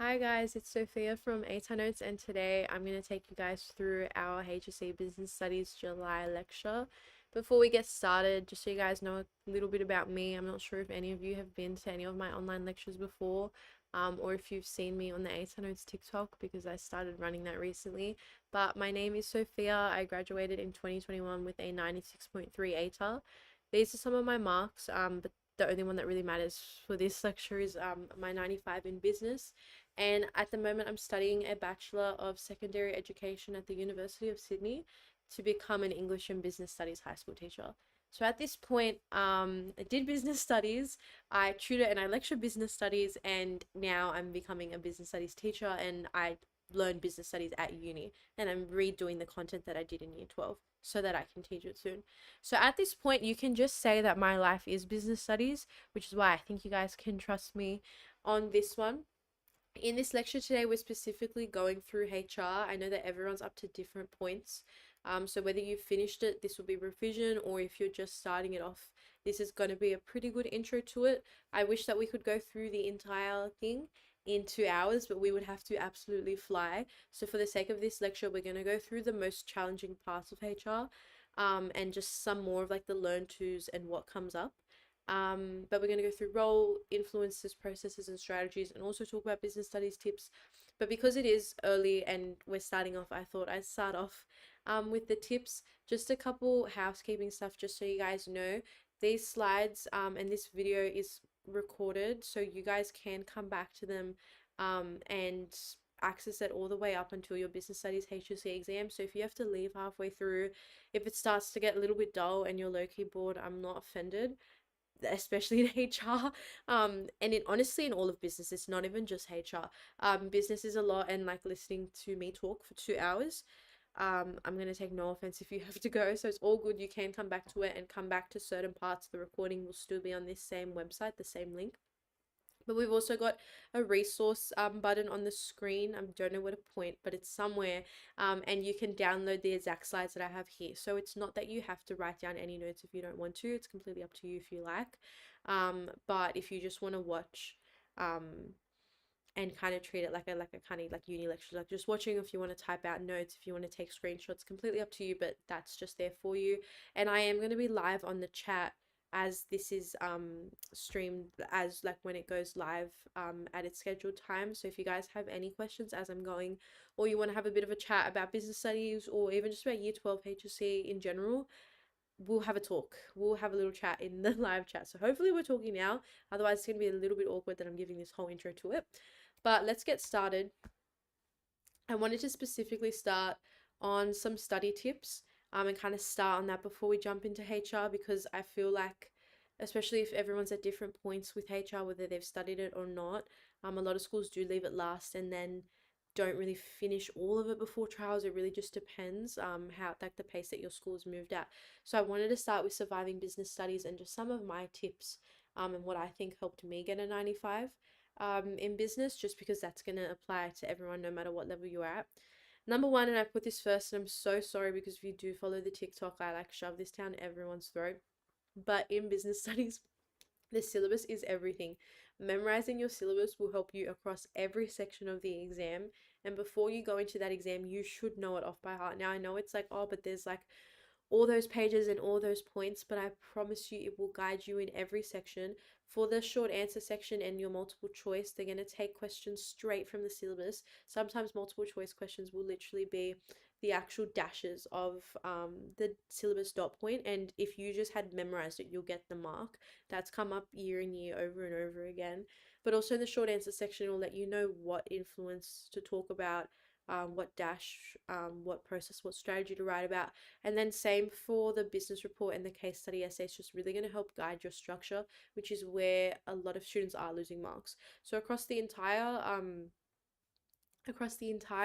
Hi guys, it's Sophia from Notes, and today I'm going to take you guys through our HSC Business Studies July lecture. Before we get started, just so you guys know a little bit about me, I'm not sure if any of you have been to any of my online lectures before, or if you've seen me on the Notes TikTok, because I started running that recently. But my name is Sophia. I graduated in 2021 with a 96.3 ATAR. These are some of my marks, but the only one that really matters for this lecture is my 95 in business. And at the moment, I'm studying a Bachelor of Secondary Education at the University of Sydney to become an English and Business Studies high school teacher. So at this point, I did business studies, I tutor and I lecture business studies, and now I'm becoming a business studies teacher, and I learn business studies at uni, and I'm redoing the content that I did in year 12 so that I can teach it soon. So at this point, you can just say that my life is business studies, which is why I think you guys can trust me on this one. In this lecture today, we're specifically going through HR. I know that everyone's up to different points. So whether you've finished it, this will be revision, or if you're just starting it off, this is going to be a pretty good intro to it. I wish that we could go through the entire thing in 2 hours, but we would have to absolutely fly. So for the sake of this lecture, we're going to go through the most challenging parts of HR, and just some more of like the learn tos and what comes up. But we're going to go through role, influences, processes, and strategies, and also talk about business studies tips. But because it is early and we're starting off, I thought I'd start off with the tips. Just a couple housekeeping stuff, just so you guys know. These slides and this video is recorded, so you guys can come back to them and access it all the way up until your business studies HSC exam. So if you have to leave halfway through, if it starts to get a little bit dull and you're low-key bored, I'm not offended, especially in HR. And it honestly, in all of business, it's not even just HR. Business is a lot, and like listening to me talk for 2 hours, I'm gonna take no offense if you have to go, so it's all good. You can come back to it and come back to certain parts. The recording will still be on this same website, the same link. But we've also got a resource button on the screen. I don't know where to point, but it's somewhere. And you can download the exact slides that I have here. So it's not that you have to write down any notes if you don't want to. It's completely up to you if you like. But if you just want to watch and kind of treat it like a kind of like uni lecture, like just watching, if you want to type out notes, if you want to take screenshots, completely up to you, but that's just there for you. And I am going to be live on the chat as this is streamed, as like when it goes live at its scheduled time. So if you guys have any questions as I'm going, or you want to have a bit of a chat about business studies, or even just about year 12 HSC in general, we'll have a talk. We'll have a little chat in the live chat. So hopefully we're talking now. Otherwise it's going to be a little bit awkward that I'm giving this whole intro to it. But let's get started. I wanted to specifically start on some study tips, and kind of start on that before we jump into HR, because I feel like, especially if everyone's at different points with HR, whether they've studied it or not, a lot of schools do leave it last and then don't really finish all of it before trials. It really just depends how, like, the pace that your school's moved at. So I wanted to start with surviving business studies and just some of my tips and what I think helped me get a 95 in business, just because that's going to apply to everyone no matter what level you're at. Number one, and I put this first, and I'm so sorry because if you do follow the TikTok, I like shove this down everyone's throat. But in business studies, the syllabus is everything. Memorizing your syllabus will help you across every section of the exam. And before you go into that exam, you should know it off by heart. Now, I know it's like, oh, but there's like all those pages and all those points, but I promise you it will guide you in every section. For the short answer section and your multiple choice, they're going to take questions straight from the syllabus. Sometimes multiple choice questions will literally be the actual dashes of the syllabus dot point, and if you just had memorized it, you'll get the mark. That's come up year and year over and over again. But also in the short answer section, it will let you know what influence to talk about, what dash, what process, what strategy to write about. And then same for the business report and the case study essay. It's just really going to help guide your structure, which is where a lot of students are losing marks. So across the entire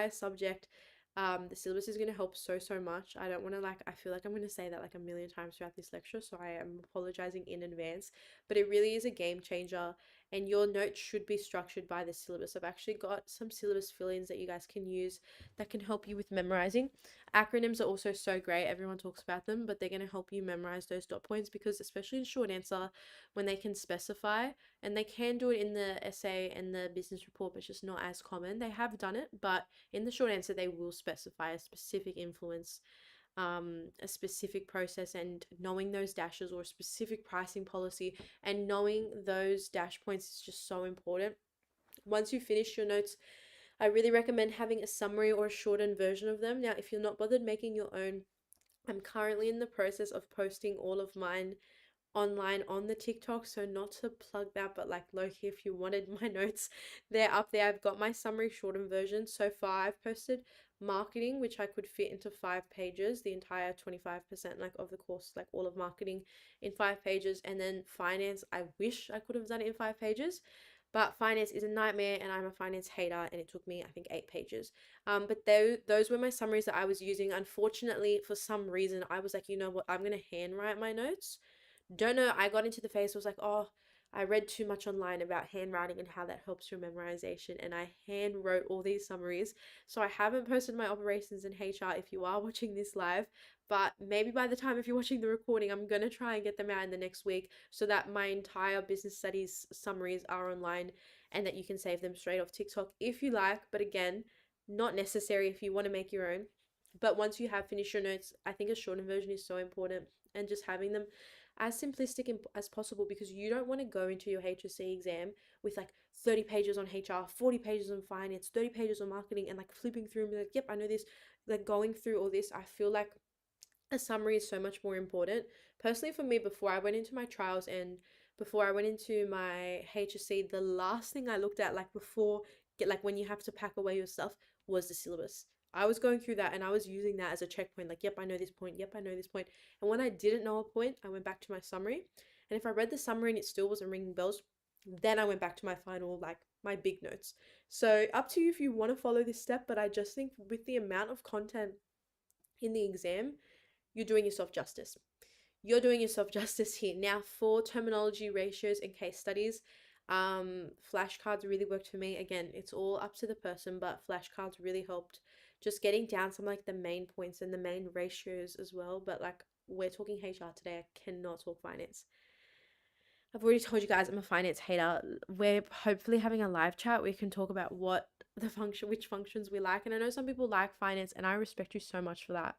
subject, the syllabus is going to help so much. I don't want to, like, I feel like I'm going to say that like a million times throughout this lecture, so I am apologizing in advance, but it really is a game changer. and your notes should be structured by the syllabus. I've actually got some syllabus fill-ins that you guys can use that can help you with memorizing. Acronyms are also so great. Everyone talks about them, but they're going to help you memorize those dot points, because especially in short answer, when they can specify, and they can do it in the essay and the business report, but it's just not as common. They have done it, but in the short answer, they will specify a specific influence, a specific process, and knowing those dashes, or a specific pricing policy, and knowing those dash points is just so important. Once you finish your notes, I really recommend having a summary or a shortened version of them. Now, if you're not bothered making your own, I'm currently in the process of posting all of mine online on the TikTok, so not to plug that, but like low-key, if you wanted my notes, they're up there. I've got my summary shortened version. So far I've posted marketing, which I could fit into 5 pages, the entire 25% like of the course, like all of marketing in 5 pages. And then finance, I wish I could have done it in 5 pages, but finance is a nightmare, and I'm a finance hater, and it took me, I think, 8 pages. But those were my summaries that I was using. Unfortunately, for some reason, I was like, you know what, I'm gonna handwrite my notes. Don't know, I got into the phase, was like, oh, I read too much online about handwriting and how that helps your memorization, and I hand wrote all these summaries. So I haven't posted my operations in HR if you are watching this live, but maybe by the time, if you're watching the recording, I'm gonna try and get them out in the next week, so that my entire business studies summaries are online, and that you can save them straight off TikTok if you like. But again, not necessary if you want to make your own. But once you have finished your notes, I think a shortened version is so important, and just having them as simplistic as possible, because you don't want to go into your HSC exam with like 30 pages on HR, 40 pages on finance, 30 pages on marketing, and like flipping through and be like, yep, I know this. Like going through all this, I feel like a summary is so much more important. Personally, for me, before I went into my trials and before I went into my HSC, the last thing I looked at, like before, like when you have to pack away your stuff, was the syllabus. I was going through that, and I was using that as a checkpoint, like, yep, I know this point, yep, I know this point. And when I didn't know a point, I went back to my summary. And if I read the summary and it still wasn't ringing bells, then I went back to my final, like my big notes. So up to you if you want to follow this step, but I just think with the amount of content in the exam, you're doing yourself justice. You're doing yourself justice here. Now, for terminology, ratios, and case studies, flashcards really worked for me. Again, it's all up to the person, but flashcards really helped just getting down some like the main points and the main ratios as well. But like, we're talking HR today, I cannot talk finance. I've already told you guys I'm a finance hater. We're hopefully having a live chat. We can talk about which functions we like. And I know some people like finance, and I respect you so much for that.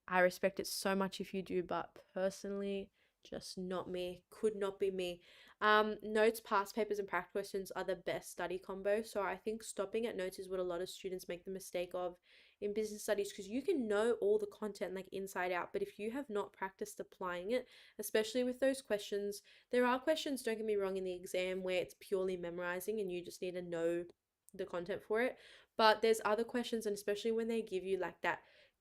I respect it so much if you do, but personally, just not me. Could not be me. Notes, past papers, and practice questions are the best study combo. So I think stopping at notes is what a lot of students make the mistake of in business studies, because you can know all the content like inside out, but if you have not practiced applying it, especially with those questions, there are questions, don't get me wrong, in the exam where it's purely memorizing and you just need to know the content for it. But there's other questions, and especially when they give you like that,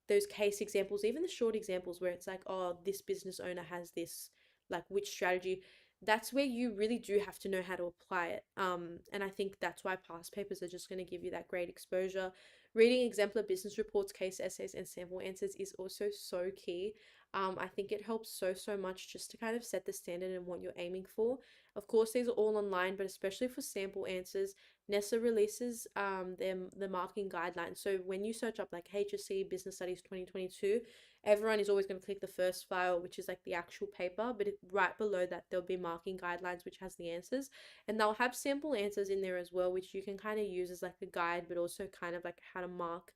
those case examples, even the short examples where it's like, oh, this business owner has this, like which strategy, that's where you really do have to know how to apply it. And I think that's why past papers are just going to give you that great exposure. Reading exemplar business reports, case essays, and sample answers is also so key. I think it helps so much just to kind of set the standard and what you're aiming for. Of course, these are all online, but especially for sample answers, NESA releases the marking guidelines. So when you search up like HSC Business Studies 2022, everyone is always going to click the first file, which is like the actual paper, but right below that there'll be marking guidelines, which has the answers, and they'll have sample answers in there as well, which you can kind of use as like a guide, but also kind of like how to mark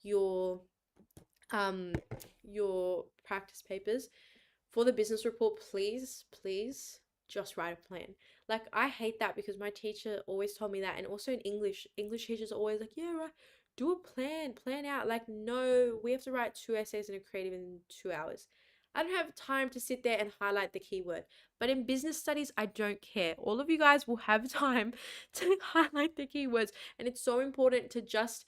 your um your practice papers. For the business report, please just write a plan. Like, I hate that because my teacher always told me that, and also in English teachers are always like, yeah, right, do a plan out. Like, no, we have to write 2 essays and a creative in 2 hours. I don't have time to sit there and highlight the keyword. But in business studies, I don't care. All of you guys will have time to highlight the keywords, and it's so important to just,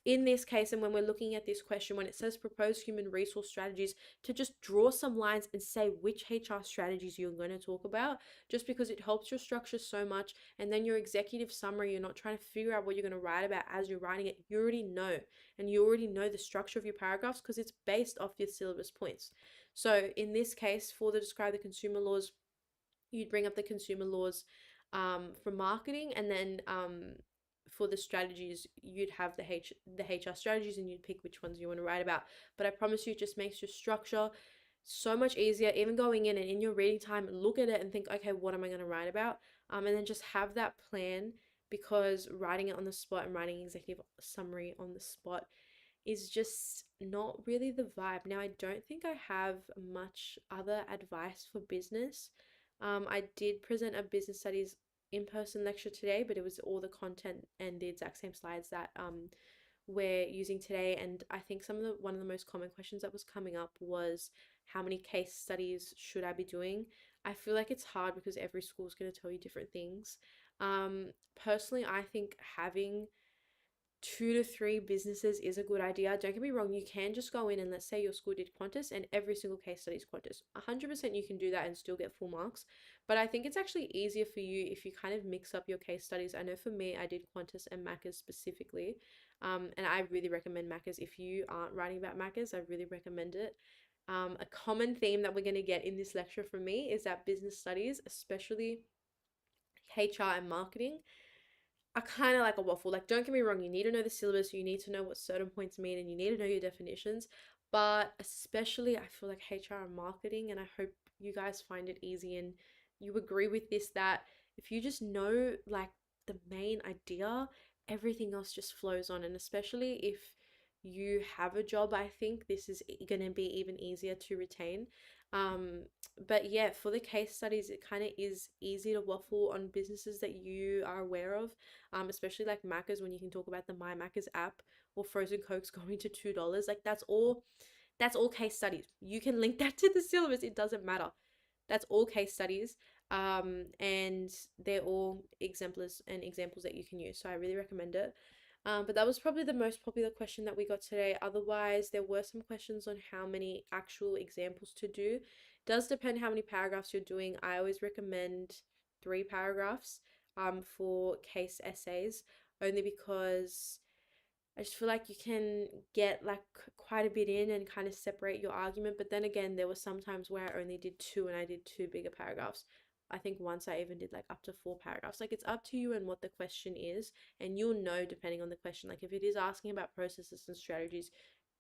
in this case, and when we're looking at this question, when it says proposed human resource strategies, to just draw some lines and say which HR strategies you're going to talk about, just because it helps your structure so much. And then your executive summary, you're not trying to figure out what you're going to write about as you're writing it. You already know, and you already know the structure of your paragraphs because it's based off your syllabus points. So in this case, for the describe the consumer laws, you'd bring up the consumer laws. for marketing, and then for the strategies, you'd have the HR strategies, and you'd pick which ones you want to write about. But I promise you, it just makes your structure so much easier. Even going in and in your reading time, look at it and think, okay, what am I going to write about? And then just have that plan, because writing it on the spot and writing executive summary on the spot is just not really the vibe. Now, I don't think I have much other advice for business. I did present a business studies in-person lecture today, but it was all the content and the exact same slides that we're using today. And I think one of the most common questions that was coming up was, how many case studies should I be doing? I feel like it's hard because every school is going to tell you different things. Personally, I think having 2 to 3 businesses is a good idea. Don't get me wrong, you can just go in and, let's say your school did Qantas and every single case study is Qantas. 100% you can do that and still get full marks. But I think it's actually easier for you if you kind of mix up your case studies. I know for me, I did Qantas and Macca's specifically. And I really recommend Macca's. If you aren't writing about Macca's, I really recommend it. A common theme that we're going to get in this lecture from me is that business studies, especially HR and marketing, are kind of like a waffle. Like, don't get me wrong, you need to know the syllabus, you need to know what certain points mean, and you need to know your definitions. But especially, I feel like HR and marketing, and I hope you guys find it easy and you agree with this, that if you just know like the main idea, everything else just flows on. And especially if you have a job, I think this is going to be even easier to retain. Um, but yeah, for the case studies, it kind of is easy to waffle on businesses that you are aware of, especially like Macca's, when you can talk about the My Macca's app or frozen cokes going to $2. Like, that's all case studies. You can link that to the syllabus, it doesn't matter. That's all case studies. And they're all exemplars and examples that you can use. So I really recommend it. But that was probably the most popular question that we got today. Otherwise, there were some questions on how many actual examples to do. It does depend how many paragraphs you're doing. I always recommend 3 paragraphs for case essays, only because I just feel like you can get like quite a bit in and kind of separate your argument. But then again, there were some times where I only did 2 and I did 2 bigger paragraphs. I think once I even did like up to 4 paragraphs. Like, it's up to you and what the question is, and you'll know depending on the question. Like, if it is asking about processes and strategies,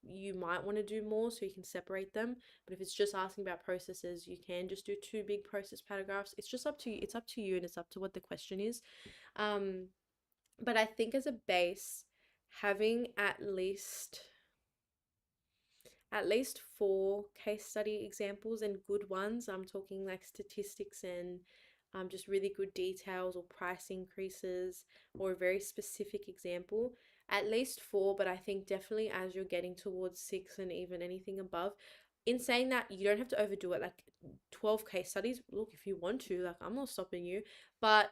you might want to do more so you can separate them. But if it's just asking about processes, you can just do 2 big process paragraphs. It's just up to you. It's up to you, and it's up to what the question is. Um, but I think as a base, having at least 4 case study examples, and good ones. I'm talking like statistics and just really good details or price increases or a very specific example. At least 4, but I think definitely as you're getting towards 6 and even anything above. In saying that, you don't have to overdo it. Like, 12 case studies, look, if you want to, like, I'm not stopping you, but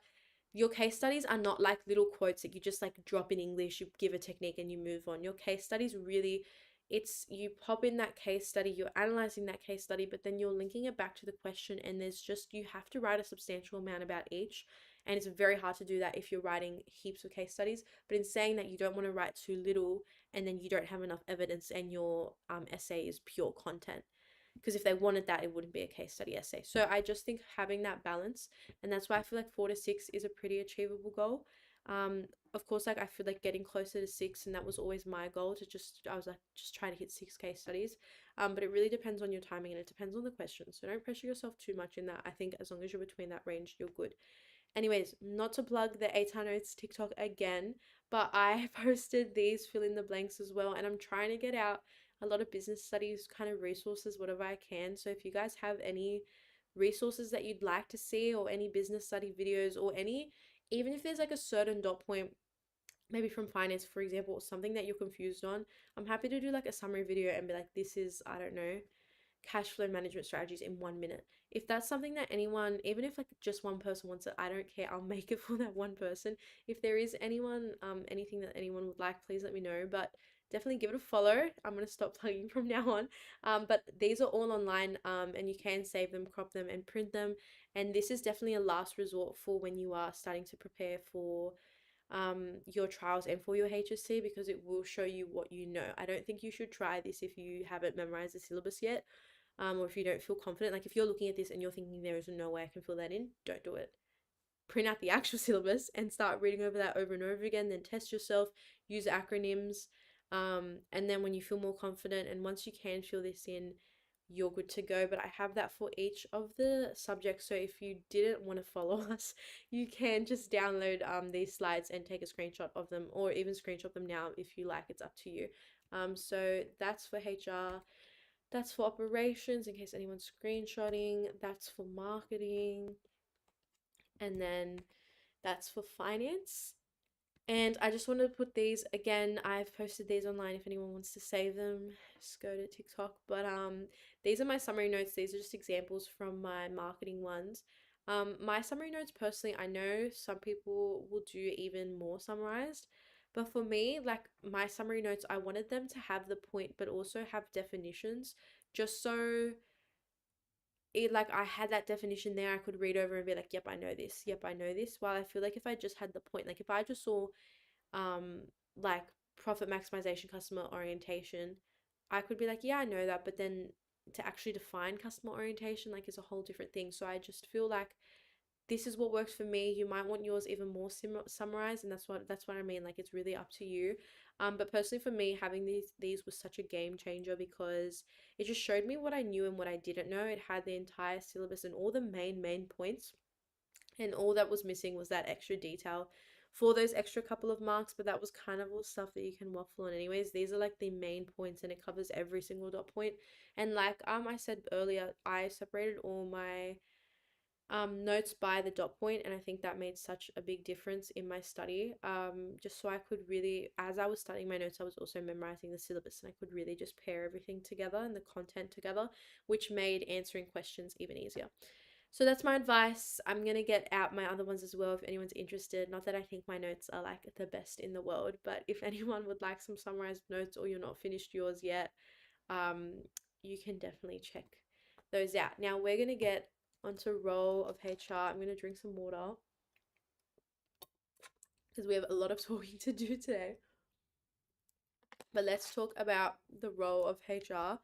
your case studies are not like little quotes that you just like drop in English, you give a technique and you move on. Your case studies really, it's you pop in that case study, you're analyzing that case study, but then you're linking it back to the question, and you have to write a substantial amount about each. And it's very hard to do that if you're writing heaps of case studies. But in saying that, you don't want to write too little and then you don't have enough evidence and your essay is pure content. Because if they wanted that, it wouldn't be a case study essay. So I just think having that balance, and that's why I feel like 4 to 6 is a pretty achievable goal. Of course, like, I feel like getting closer to 6, and that was always my goal, I was like, just try to hit 6 case studies. But it really depends on your timing and it depends on the question. So don't pressure yourself too much in that. I think as long as you're between that range, you're good. Anyways, not to plug the 8 Notes TikTok again, but I posted these fill in the blanks as well, and I'm trying to get out a lot of business studies kind of resources, whatever I can. So if you guys have any resources that you'd like to see, or any business study videos, or even if there's like a certain dot point, maybe from finance, for example, or something that you're confused on, I'm happy to do like a summary video and be like, this is, I don't know, cash flow management strategies in 1 minute. If that's something that anyone, even if like just one person wants it, I don't care. I'll make it for that one person. If there is anything that anyone would like, please let me know. But definitely give it a follow. I'm going to stop plugging from now on. But these are all online, and you can save them, crop them, and print them. And this is definitely a last resort for when you are starting to prepare for your trials and for your HSC, because it will show you what you know. I don't think you should try this if you haven't memorized the syllabus yet, or if you don't feel confident. Like, if you're looking at this and you're thinking there is no way I can fill that in, don't do it. print out the actual syllabus and start reading over that over and over again, then test yourself, use acronyms, and then when you feel more confident and once you can fill this in, you're good to go. But I have that for each of the subjects, so if you didn't want to follow us, you can just download these slides and take a screenshot of them, or even screenshot them now if you like. It's up to you. So that's for HR, that's for operations in case anyone's screenshotting, that's for marketing, and then that's for finance. And I just wanted to put these again. I've posted these online if anyone wants to save them. Just go to TikTok. But these are my summary notes. These are just examples from my marketing ones. My summary notes personally, I know some people will do even more summarized. But for me, like my summary notes, I wanted them to have the point, but also have definitions, just so it like I had that definition there. I could read over and be like, yep, I know this. Yep, I know this. While I feel like if I just had the point, like if I just saw um like profit maximization, customer orientation, I could be like, yeah, I know that, but then to actually define customer orientation like is a whole different thing. So I just feel like this is what works for me. You might want yours even more summarized, and that's what I mean. Like it's really up to you. But personally for me, having these was such a game changer because it just showed me what I knew and what I didn't know. It had the entire syllabus and all the main points, and all that was missing was that extra detail for those extra couple of marks. But that was kind of all stuff that you can waffle on anyways. These are like the main points and it covers every single dot point. And like I said earlier, I separated all my notes by the dot point, and I think that made such a big difference in my study. Just so I could really, as I was studying my notes, I was also memorizing the syllabus, and I could really just pair everything together and the content together, which made answering questions even easier. So that's my advice. I'm gonna get out my other ones as well if anyone's interested. Not that I think my notes are like the best in the world, but if anyone would like some summarized notes or you're not finished yours yet, um, you can definitely check those out. Now we're gonna get onto role of HR. I'm gonna drink some water because we have a lot of talking to do today. But let's talk about the role of HR.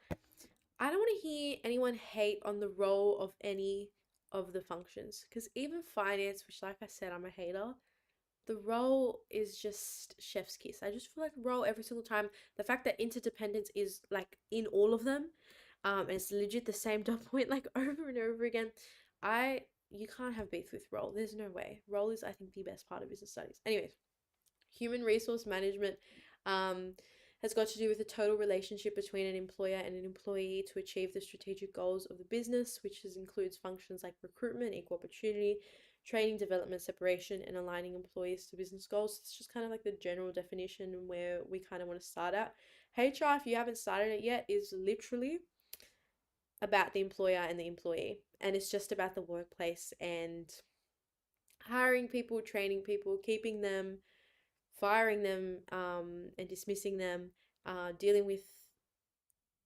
I don't want to hear anyone hate on the role of any of the functions, because even finance, which like I said, I'm a hater, the role is just chef's kiss. I just feel like role every single time. The fact that interdependence is like in all of them, and it's legit the same dot point like over and over again. You can't have beef with role. There's no way. Role is, I think, the best part of business studies. Anyways, human resource management has got to do with the total relationship between an employer and an employee to achieve the strategic goals of the business, which includes functions like recruitment, equal opportunity, training, development, separation, and aligning employees to business goals. It's just kind of like the general definition where we kind of want to start at. HR, if you haven't started it yet, is literally about the employer and the employee, and it's just about the workplace and hiring people, training people, keeping them, firing them, and dismissing them, dealing with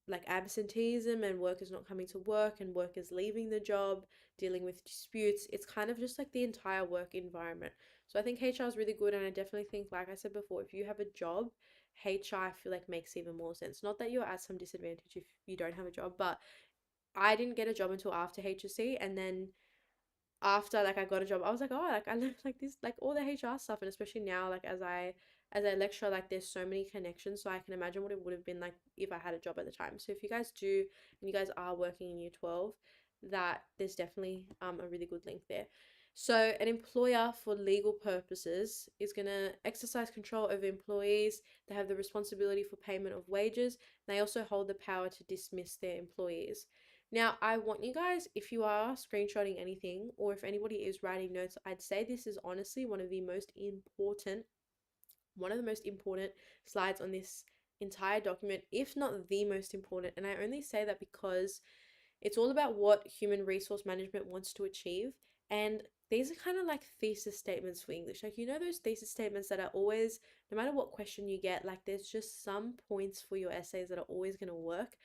like absenteeism and workers not coming to work and workers leaving the job, dealing with disputes. It's kind of just like the entire work environment. So I think HR is really good, and I definitely think, like I said before, if you have a job, HR I feel like makes even more sense. Not that you're at some disadvantage if you don't have a job, but I didn't get a job until after HSC, and then after like I got a job, I was like, oh, like I learned like this, like all the HR stuff, and especially now, like as I lecture, like there's so many connections, so I can imagine what it would have been like if I had a job at the time. So if you guys do and you guys are working in year 12, that there's definitely a really good link there. So an employer for legal purposes is going to exercise control over employees. They have the responsibility for payment of wages. They also hold the power to dismiss their employees. Now, I want you guys, if you are screenshotting anything or if anybody is writing notes, I'd say this is honestly one of the most important slides on this entire document, if not the most important. And I only say that because it's all about what human resource management wants to achieve. And these are kind of like thesis statements for English. Like, you know, those thesis statements that are always, no matter what question you get, like there's just some points for your essays that are always going to work.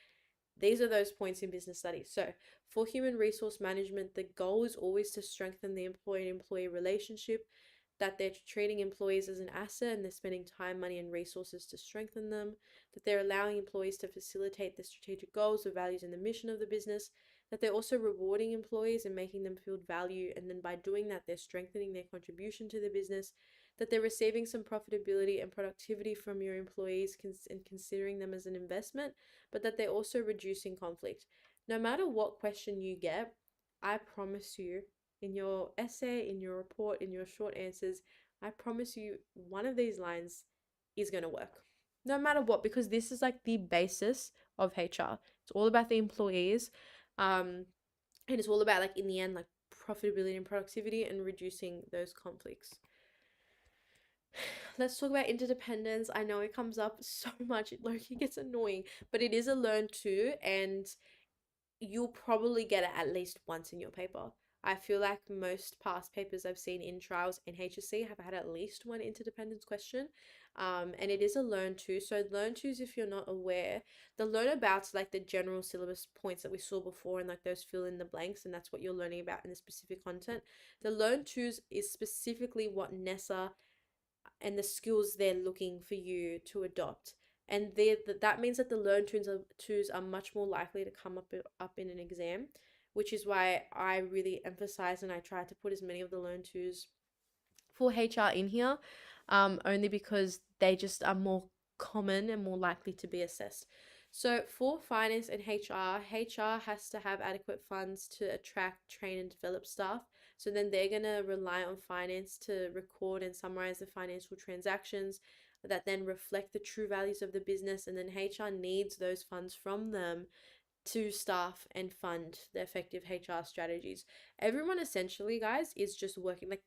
These are those points in business studies. So for human resource management, the goal is always to strengthen the employee and employee relationship, that they're treating employees as an asset and they're spending time, money, and resources to strengthen them, that they're allowing employees to facilitate the strategic goals, the values, and the mission of the business, that they're also rewarding employees and making them feel value. And then by doing that, they're strengthening their contribution to the business, that they're receiving some profitability and productivity from your employees and considering them as an investment, but that they're also reducing conflict. No matter what question you get, I promise you, in your essay, in your report, in your short answers, I promise you one of these lines is going to work. No matter what, because this is like the basis of HR. It's all about the employees. And it's all about, like, in the end, like profitability and productivity and reducing those conflicts. Let's talk about interdependence. I know it comes up so much, it literally gets annoying, but it is a learn too, and you'll probably get it at least once in your paper. I feel like most past papers I've seen in trials in HSC have had at least one interdependence question. And it is a learn to. So learn tos, if you're not aware, the learn about's like the general syllabus points that we saw before, and like those fill in the blanks, and that's what you're learning about in the specific content. The learn tos is specifically what NESA and the skills they're looking for you to adopt. And that means that the learn twos are much more likely to come up in an exam, which is why I really emphasize and I try to put as many of the learn twos for HR in here, only because they just are more common and more likely to be assessed. So for finance and HR has to have adequate funds to attract, train, and develop staff. So then they're going to rely on finance to record and summarize the financial transactions that then reflect the true values of the business. And then HR needs those funds from them to staff and fund the effective HR strategies. Everyone essentially, guys, is just working, like,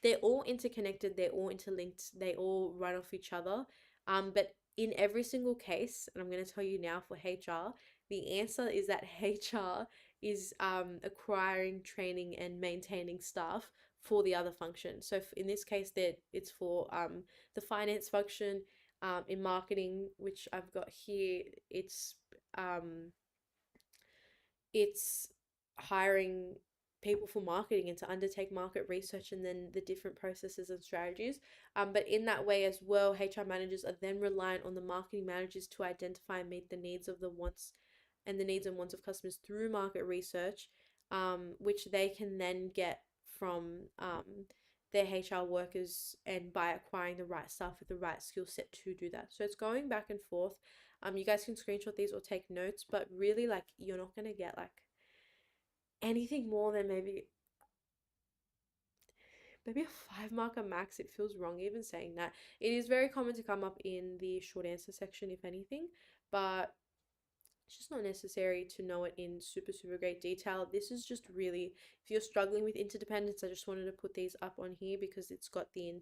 they're all interconnected, they're all interlinked, they all run off each other. But in every single case, and I'm going to tell you now for HR, the answer is that HR is acquiring, training, and maintaining staff for the other function. So in this case, that it's for the finance function. In marketing, which I've got here, it's hiring people for marketing and to undertake market research and then the different processes and strategies. But in that way as well, HR managers are then reliant on the marketing managers to identify and meet the needs of the wants and the needs and wants of customers through market research, which they can then get from their HR workers and by acquiring the right staff with the right skill set to do that. So it's going back and forth. You guys can screenshot these or take notes, but really, like, you're not gonna get like anything more than maybe a 5 marker max. It feels wrong even saying that. It is very common to come up in the short answer section, if anything, but it's just not necessary to know it in super great detail. This is just really, if you're struggling with interdependence, I just wanted to put these up on here because it's got the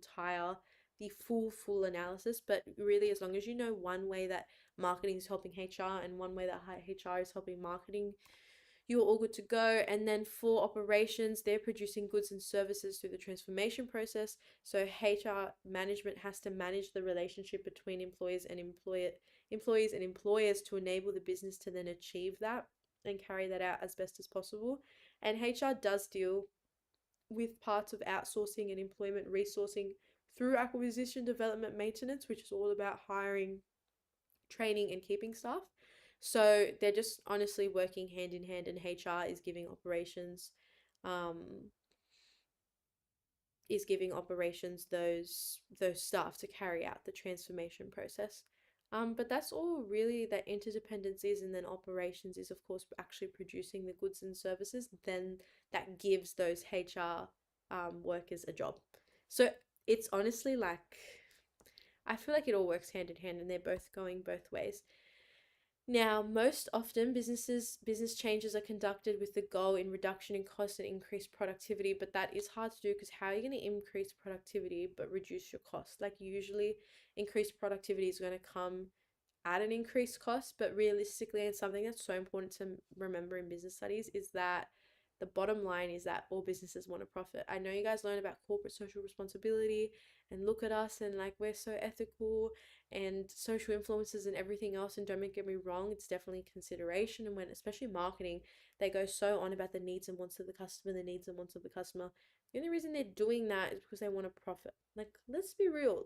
full analysis. But really, as long as you know one way that marketing is helping HR and one way that HR is helping marketing, you're all good to go. And then for operations, they're producing goods and services through the transformation process. So HR management has to manage the relationship between employees and employers to enable the business to then achieve that and carry that out as best as possible. And HR does deal with parts of outsourcing and employment resourcing through acquisition, development, maintenance, which is all about hiring, training, and keeping staff. So they're just honestly working hand in hand, and HR is giving operations those staff to carry out the transformation process. But that's all really that interdependence is, and then operations is, of course, actually producing the goods and services. Then that gives those HR workers a job. So it's honestly like, I feel like it all works hand in hand, and they're both going both ways. Now, most often business changes are conducted with the goal in reduction in cost and increased productivity, but that is hard to do because how are you going to increase productivity but reduce your cost? Like, usually increased productivity is going to come at an increased cost, but realistically, and something that's so important to remember in business studies is that the bottom line is that all businesses want to profit. I know you guys learn about corporate social responsibility and look at us and like we're so ethical and social influences and everything else, and don't get me wrong, it's definitely consideration. And when, especially marketing, they go so on about the needs and wants of the customer, the only reason they're doing that is because they want to profit. Like, let's be real,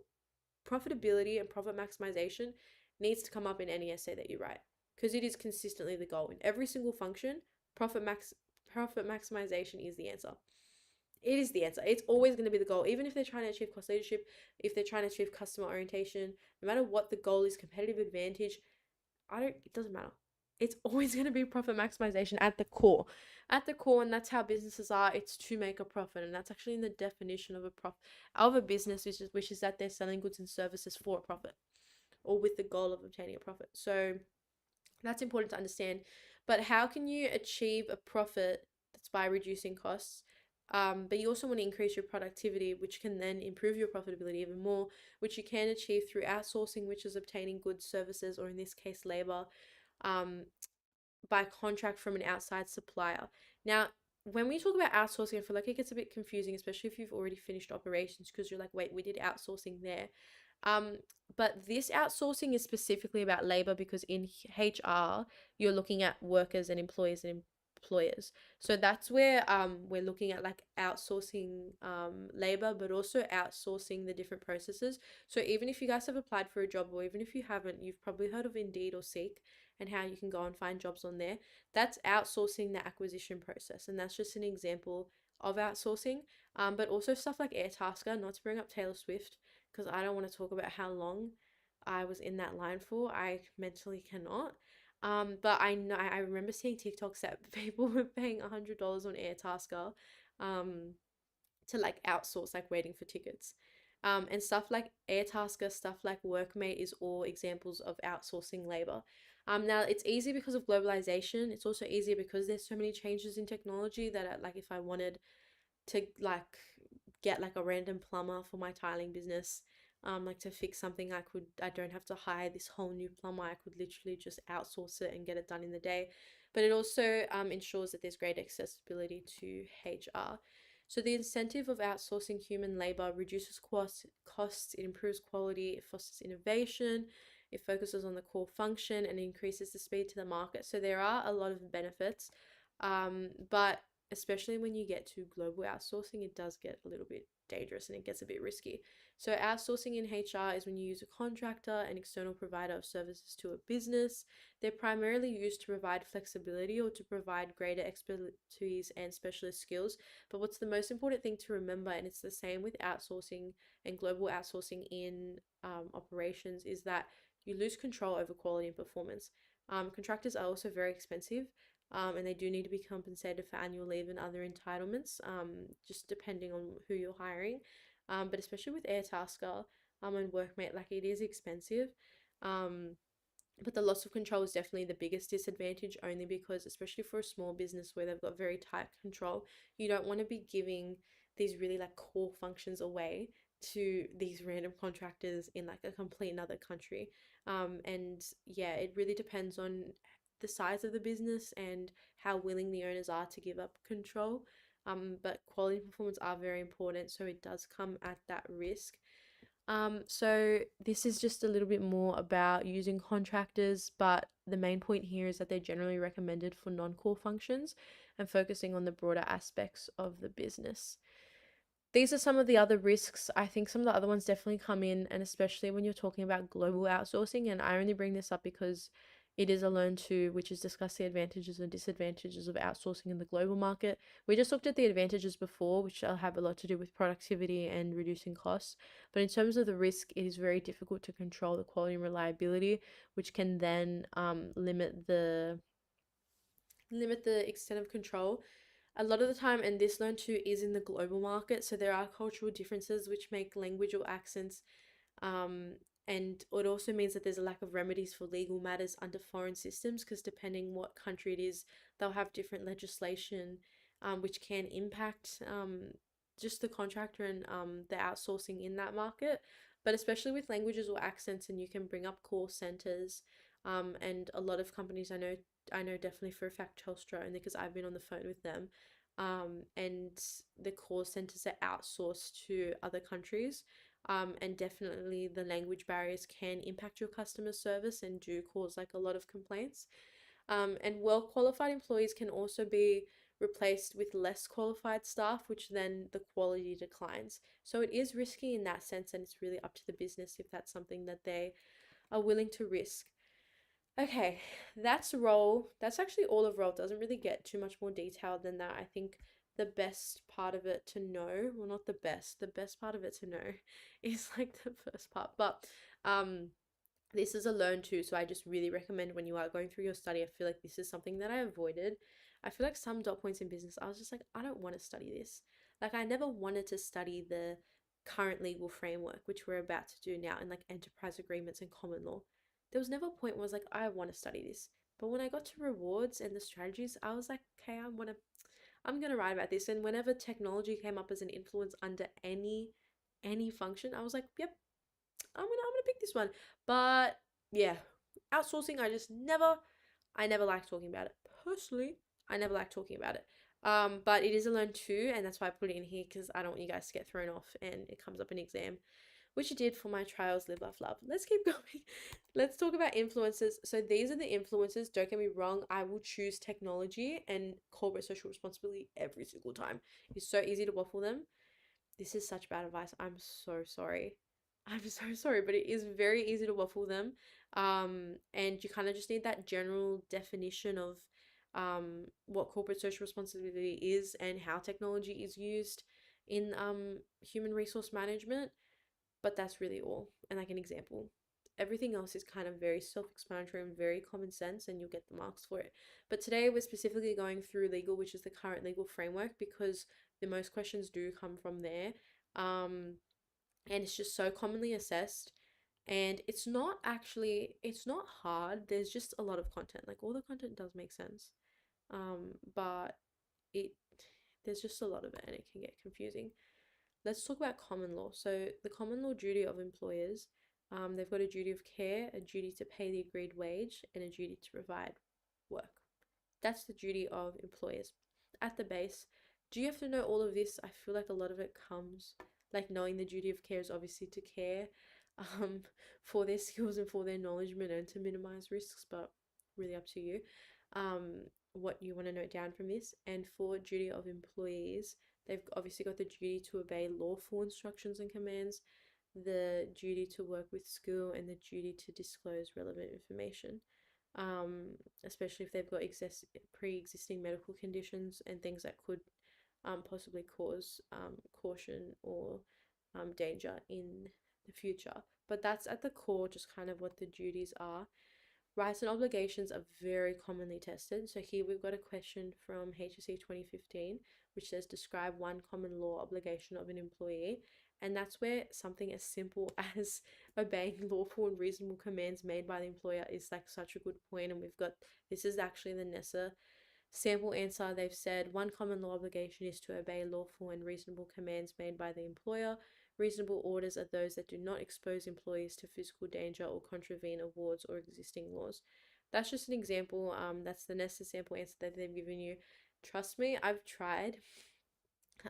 profitability and profit maximization needs to come up in any essay that you write, because it is consistently the goal in every single function. profit max profit maximization is the answer. It is the answer. It's always going to be the goal. Even if they're trying to achieve cost leadership, if they're trying to achieve customer orientation, no matter what the goal is, competitive advantage, it doesn't matter. It's always going to be profit maximization at the core. At the core, and that's how businesses are. It's to make a profit, and that's actually in the definition of a business, which is that they're selling goods and services for a profit, or with the goal of obtaining a profit. So that's important to understand. But how can you achieve a profit? That's by reducing costs. But you also want to increase your productivity, which can then improve your profitability even more, which you can achieve through outsourcing, which is obtaining goods, services, or in this case, labor, um, by contract from an outside supplier. Now, when we talk about outsourcing, I feel like it gets a bit confusing, especially if you've already finished operations, because you're like, wait, we did outsourcing there. Um, but this outsourcing is specifically about labor because in HR, you're looking at workers and employees and employers. So that's where we're looking at like outsourcing labor, but also outsourcing the different processes. So even if you guys have applied for a job, or even if you haven't, you've probably heard of Indeed or Seek and how you can go and find jobs on there. That's outsourcing the acquisition process, and that's just an example of outsourcing. But also stuff like Airtasker, not to bring up Taylor Swift, because I don't want to talk about how long I was in that line for. I mentally cannot. But I remember seeing TikToks that people were paying $100 on Airtasker, to like outsource, like waiting for tickets. And stuff like Airtasker, stuff like Workmate is all examples of outsourcing labor. Now it's easy because of globalization. It's also easier because there's so many changes in technology that like if I wanted to like get like a random plumber for my tiling business, like to fix something, I don't have to hire this whole new plumber. I could literally just outsource it and get it done in the day. But it also ensures that there's great accessibility to HR. So the incentive of outsourcing human labor reduces costs, it improves quality, it fosters innovation, it focuses on the core function, and increases the speed to the market. So there are a lot of benefits, but especially when you get to global outsourcing, it does get a little bit dangerous and it gets a bit risky. So outsourcing in HR is when you use a contractor, an external provider of services to a business. They're primarily used to provide flexibility or to provide greater expertise and specialist skills. But what's the most important thing to remember, and it's the same with outsourcing and global outsourcing in operations, is that you lose control over quality and performance. Contractors are also very expensive, and they do need to be compensated for annual leave and other entitlements, just depending on who you're hiring. But especially with Airtasker and Workmate, like it is expensive. Um, but the loss of control is definitely the biggest disadvantage, only because, especially for a small business where they've got very tight control, you don't want to be giving these really like core functions away to these random contractors in like a complete another country. And yeah, it really depends on the size of the business and how willing the owners are to give up control. But quality and performance are very important, so it does come at that risk. So this is just a little bit more about using contractors, but the main point here is that they're generally recommended for non-core functions and focusing on the broader aspects of the business. These are some of the other risks. I think some of the other ones definitely come in, and especially when you're talking about global outsourcing. And I only bring this up because it is a learn to, which is discuss the advantages and disadvantages of outsourcing in the global market. We just looked at the advantages before, which have a lot to do with productivity and reducing costs. But in terms of the risk, it is very difficult to control the quality and reliability, which can then limit the extent of control a lot of the time. And this learn to is in the global market, so there are cultural differences which make language or accents, um, and it also means that there's a lack of remedies for legal matters under foreign systems, because depending what country it is, they'll have different legislation, which can impact just the contractor and the outsourcing in that market. But especially with languages or accents, and you can bring up call centers, and a lot of companies I know definitely for a fact Telstra, only because I've been on the phone with them, and the call centers are outsourced to other countries, and definitely the language barriers can impact your customer service and do cause like a lot of complaints. And well qualified employees can also be replaced with less qualified staff, which then the quality declines. So it is risky in that sense, and it's really up to the business if that's something that they are willing to risk. Okay, that's role. That's actually all of role. It doesn't really get too much more detail than that. I think the best part of it to know, well, not the best part of it to know is like the first part. But um this is a learn too, so I just really recommend when you are going through your study. I feel like this is something that I avoided. I feel like some dot points in business, I was just like, I don't want to study this. Like, I never wanted to study the current legal framework, which we're about to do now, in like enterprise agreements and common law. There was never a point where I was like, I want to study this. But when I got to rewards and the strategies, I was like, okay, I'm gonna write about this. And whenever technology came up as an influence under any function, I was like, yep, I'm gonna pick this one. But yeah, outsourcing, I never liked talking about it. Personally, I never liked talking about it. But it is a learn too, and that's why I put it in here because I don't want you guys to get thrown off and it comes up in exam, which it did for my trials, live, laugh, love. Let's keep going. Let's talk about influences. So these are the influences. Don't get me wrong, I will choose technology and corporate social responsibility every single time. It's so easy to waffle them. This is such bad advice. I'm so sorry. I'm so sorry, but it is very easy to waffle them. And you kind of just need that general definition of what corporate social responsibility is and how technology is used in human resource management. But that's really all. And like an example. Everything else is kind of very self-explanatory and very common sense, and you'll get the marks for it. But today we're specifically going through legal, which is the current legal framework, because the most questions do come from there. Um, and it's just so commonly assessed. And it's not hard. There's just a lot of content. Like all the content does make sense. But it, there's just a lot of it and it can get confusing. Let's talk about common law. So the common law duty of employers, they've got a duty of care, a duty to pay the agreed wage, and a duty to provide work. That's the duty of employers. At the base, do you have to know all of this? I feel like a lot of it comes, like knowing the duty of care is obviously to care um, for their skills and for their acknowledgement and to minimize risks, but really up to you what you want to note down from this. And for duty of employees, they've obviously got the duty to obey lawful instructions and commands, the duty to work with skill, and the duty to disclose relevant information, especially if they've got pre-existing medical conditions and things that could possibly cause caution or danger in the future. But that's at the core, just kind of what the duties are. Rights and obligations are very commonly tested. So here we've got a question from HSC 2015, which says describe one common law obligation of an employee. And that's where something as simple as obeying lawful and reasonable commands made by the employer is like such a good point. And we've got, this is actually the NESA sample answer. They've said one common law obligation is to obey lawful and reasonable commands made by the employer. Reasonable orders are those that do not expose employees to physical danger or contravene awards or existing laws. That's just an example. That's the NESA sample answer that they've given you. Trust me, I've tried.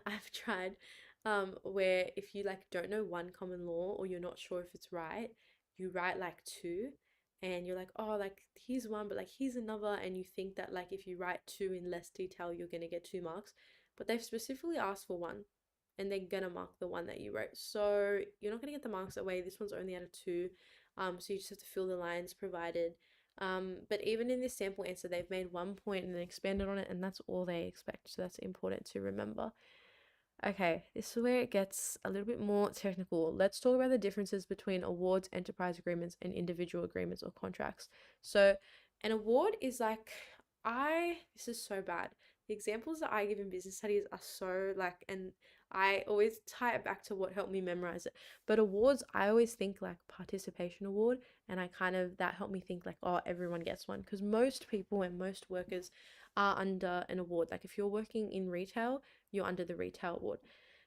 I've tried. Where if you like don't know one common law or you're not sure if it's right, you write like two, and you're like, oh, like here's one, but like here's another, and you think that like if you write two in less detail, you're gonna get 2 marks, but they've specifically asked for one, and they're gonna mark the one that you wrote. So you're not gonna get the marks that way. This one's only out of two, so you just have to fill the lines provided. But even in this sample answer, they've made 1 point and then expanded on it, and that's all they expect. So that's important to remember. Okay, this is where it gets a little bit more technical. Let's talk about the differences between awards, enterprise agreements, and individual agreements or contracts. So, an award is like, this is so bad. The examples that I give in business studies are so like, and I always tie it back to what helped me memorize it. But awards, I always think like participation award, and that helped me think like, oh, everyone gets one. Because most people and most workers are under an award. Like if you're working in retail, you're under the retail award.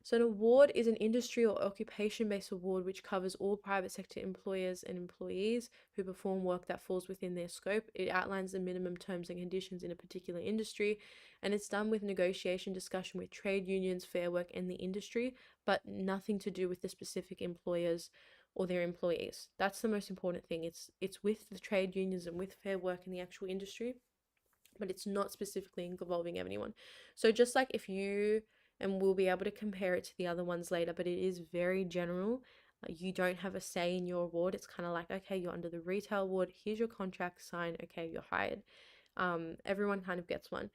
So an award is an industry or occupation-based award which covers all private sector employers and employees who perform work that falls within their scope. It outlines the minimum terms and conditions in a particular industry, and it's done with negotiation, discussion with trade unions, Fair Work, and the industry, but nothing to do with the specific employers or their employees. That's the most important thing. It's with the trade unions and with Fair Work and the actual industry, but it's not specifically involving anyone. So just like if you, and we'll be able to compare it to the other ones later, but it is very general. You don't have a say in your award. It's kind of like, okay, you're under the retail award. Here's your contract, sign. Okay, you're hired. Everyone kind of gets one.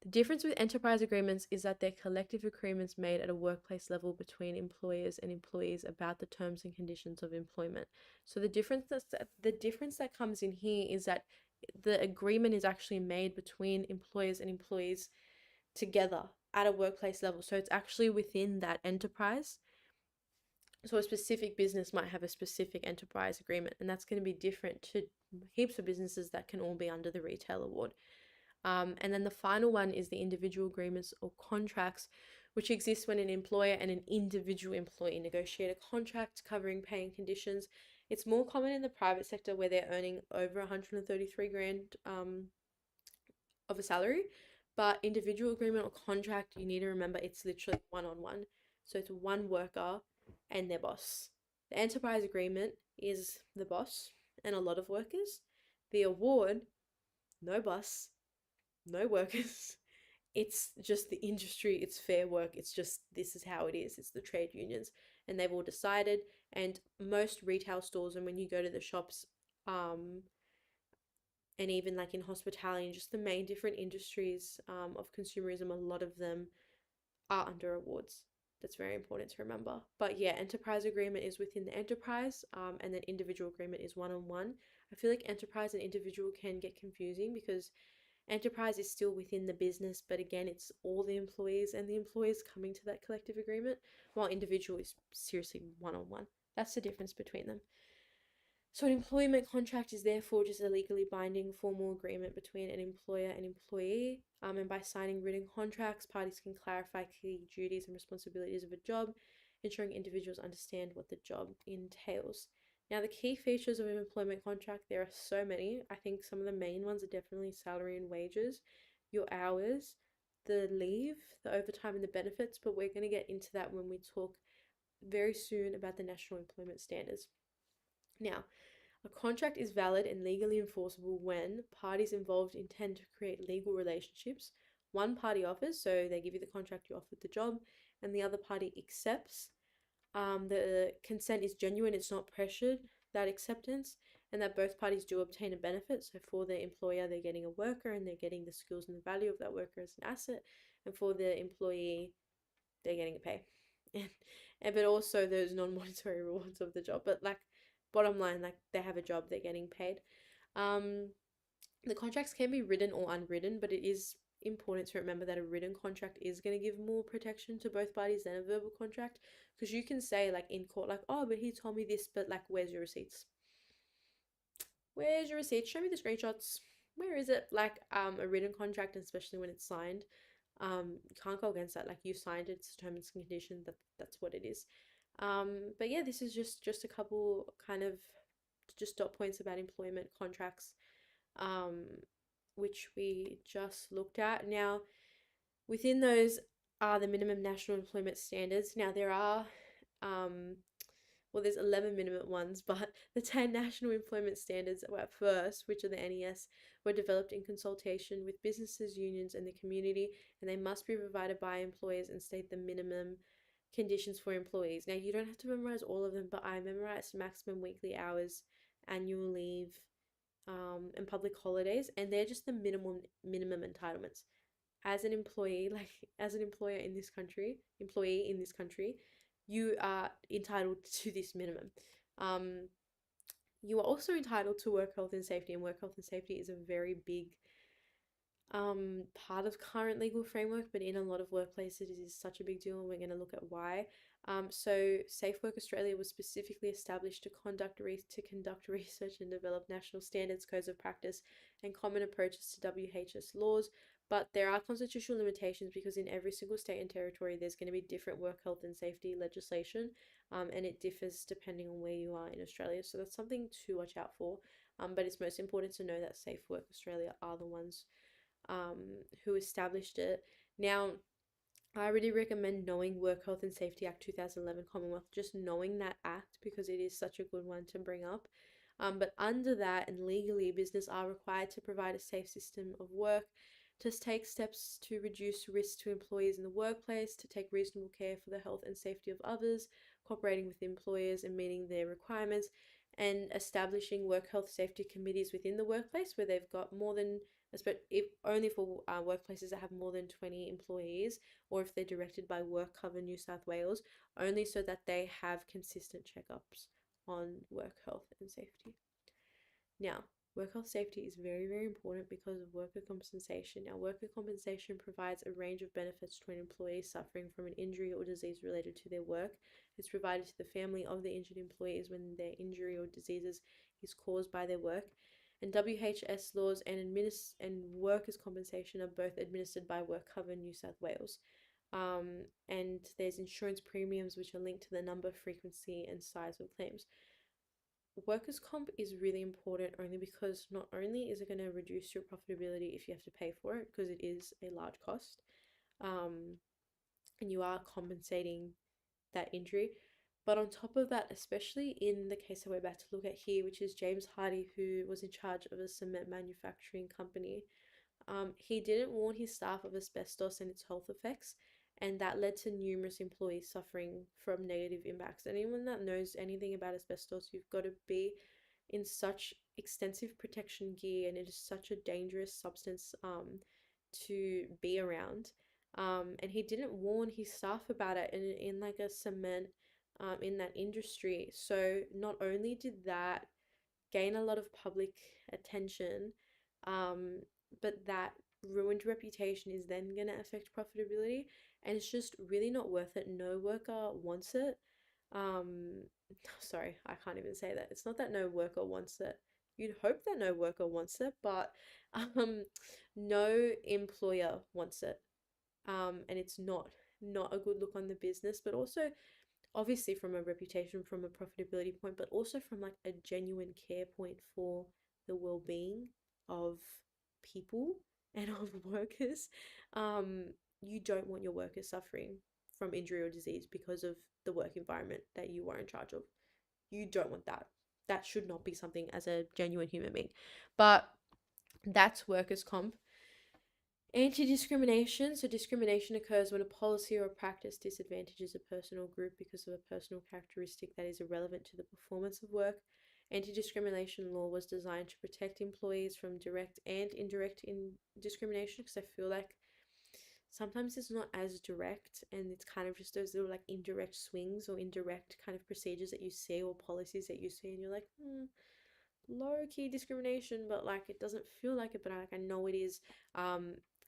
The difference with enterprise agreements is that they're collective agreements made at a workplace level between employers and employees about the terms and conditions of employment. So the difference that comes in here is that the agreement is actually made between employers and employees together at a workplace level. So it's actually within that enterprise. So a specific business might have a specific enterprise agreement, and that's going to be different to heaps of businesses that can all be under the retail award. And then the final one is the individual agreements or contracts, which exist when an employer and an individual employee negotiate a contract covering pay and conditions. It's more common in the private sector where they're earning over 133 grand of a salary, but individual agreement or contract, you need to remember it's literally one-on-one. So it's one worker and their boss. The enterprise agreement is the boss and a lot of workers. The award, no boss, no workers. It's just the industry, it's fair work, it's just this is how it is. It's the trade unions, and they've all decided. And most retail stores, and when you go to the shops, and even like in hospitality and just the main different industries of consumerism, a lot of them are under awards. That's very important to remember. But yeah, enterprise agreement is within the enterprise, and then individual agreement is one-on-one. I feel like enterprise and individual can get confusing because enterprise is still within the business, but again, it's all the employees and the employers coming to that collective agreement, while individual is seriously one-on-one. That's the difference between them. So, an employment contract is therefore just a legally binding formal agreement between an employer and employee. And by signing written contracts, parties can clarify key duties and responsibilities of a job, ensuring individuals understand what the job entails. Now, the key features of an employment contract, there are so many. I think some of the main ones are definitely salary and wages, your hours, the leave, the overtime, and the benefits. But we're going to get into that when we talk very soon about the National Employment Standards. Now, a contract is valid and legally enforceable when parties involved intend to create legal relationships. One party offers, so they give you the contract, you offered the job, and the other party accepts. The consent is genuine, it's not pressured, that acceptance, and that both parties do obtain a benefit. So for the employer, they're getting a worker and they're getting the skills and the value of that worker as an asset, and for the employee, they're getting a pay. But also those non-monetary rewards of the job. But like bottom line, like they have a job, they're getting paid. The contracts can be written or unwritten, but it is important to remember that a written contract is going to give more protection to both parties than a verbal contract, because you can say like in court, like, oh, but he told me this, but like, where's your receipts? Where's your receipts? Show me the screenshots. Where is it? Like a written contract, especially when it's signed, you can't go against that. Like you signed it, it's terms and conditions, that's what it is. But yeah, this is just a couple kind of just dot points about employment contracts, which we just looked at. Now, within those are the minimum national employment standards. Now there are well, there's 11 minimum ones, but the 10 national employment standards were at first, which are the NES, were developed in consultation with businesses, unions, and the community, and they must be provided by employers and state the minimum conditions for employees. Now, you don't have to memorize all of them, but I memorized maximum weekly hours, annual leave, and public holidays, and they're just the minimum entitlements. As an employee, like as an employee in this country, you are entitled to this minimum. You are also entitled to work health and safety, and work health and safety is a very big part of current legal framework, but in a lot of workplaces it is such a big deal, and we're going to look at why. So Safe Work Australia was specifically established to conduct research and develop national standards, codes of practice, and common approaches to WHS laws. But there are constitutional limitations because in every single state and territory there's going to be different work health and safety legislation, and it differs depending on where you are in Australia. So that's something to watch out for. But it's most important to know that Safe Work Australia are the ones who established it. Now, I really recommend knowing Work Health and Safety Act 2011 Commonwealth, just knowing that act because it is such a good one to bring up. But under that and legally, business are required to provide a safe system of work to take steps to reduce risks to employees in the workplace, to take reasonable care for the health and safety of others, cooperating with employers and meeting their requirements, and establishing work health safety committees within the workplace where they've got more than, if only for workplaces that have more than 20 employees, or if they're directed by Work Cover New South Wales, only so that they have consistent checkups on work health and safety. Now, work health safety is very, very important because of worker compensation. Now, worker compensation provides a range of benefits to an employee suffering from an injury or disease related to their work. It's provided to the family of the injured employees when their injury or diseases is caused by their work. And WHS laws and workers' compensation are both administered by Work Cover New South Wales. And there's insurance premiums which are linked to the number, frequency, and size of claims. Workers' comp is really important only because not only is it going to reduce your profitability if you have to pay for it, because it is a large cost, and you are compensating that injury, but on top of that, especially in the case that we're about to look at here, which is James Hardy, who was in charge of a cement manufacturing company, he didn't warn his staff of asbestos and its health effects, and that led to numerous employees suffering from negative impacts. Anyone that knows anything about asbestos, you've got to be in such extensive protection gear, and it is such a dangerous substance to be around. And he didn't warn his staff about it in like a cement in that industry. So not only did that gain a lot of public attention, but that ruined reputation is then going to affect profitability, and it's just really not worth it. No worker wants it. Sorry, I can't even say that. It's not that no worker wants it. You'd hope that no worker wants it, but no employer wants it. And it's not a good look on the business, but also obviously from a reputation, from a profitability point, but also from like a genuine care point for the well-being of people and of workers. You don't want your workers suffering from injury or disease because of the work environment that you are in charge of. You don't want that. That should not be something as a genuine human being. But that's workers' comp. Anti-discrimination. So discrimination occurs when a policy or a practice disadvantages a person or group because of a personal characteristic that is irrelevant to the performance of work. Anti-discrimination law was designed to protect employees from direct and indirect discrimination, because I feel like sometimes it's not as direct, and it's kind of just those little like indirect swings or indirect kind of procedures that you see or policies that you see, and you're like, low-key discrimination, but like it doesn't feel like it, but I know it is.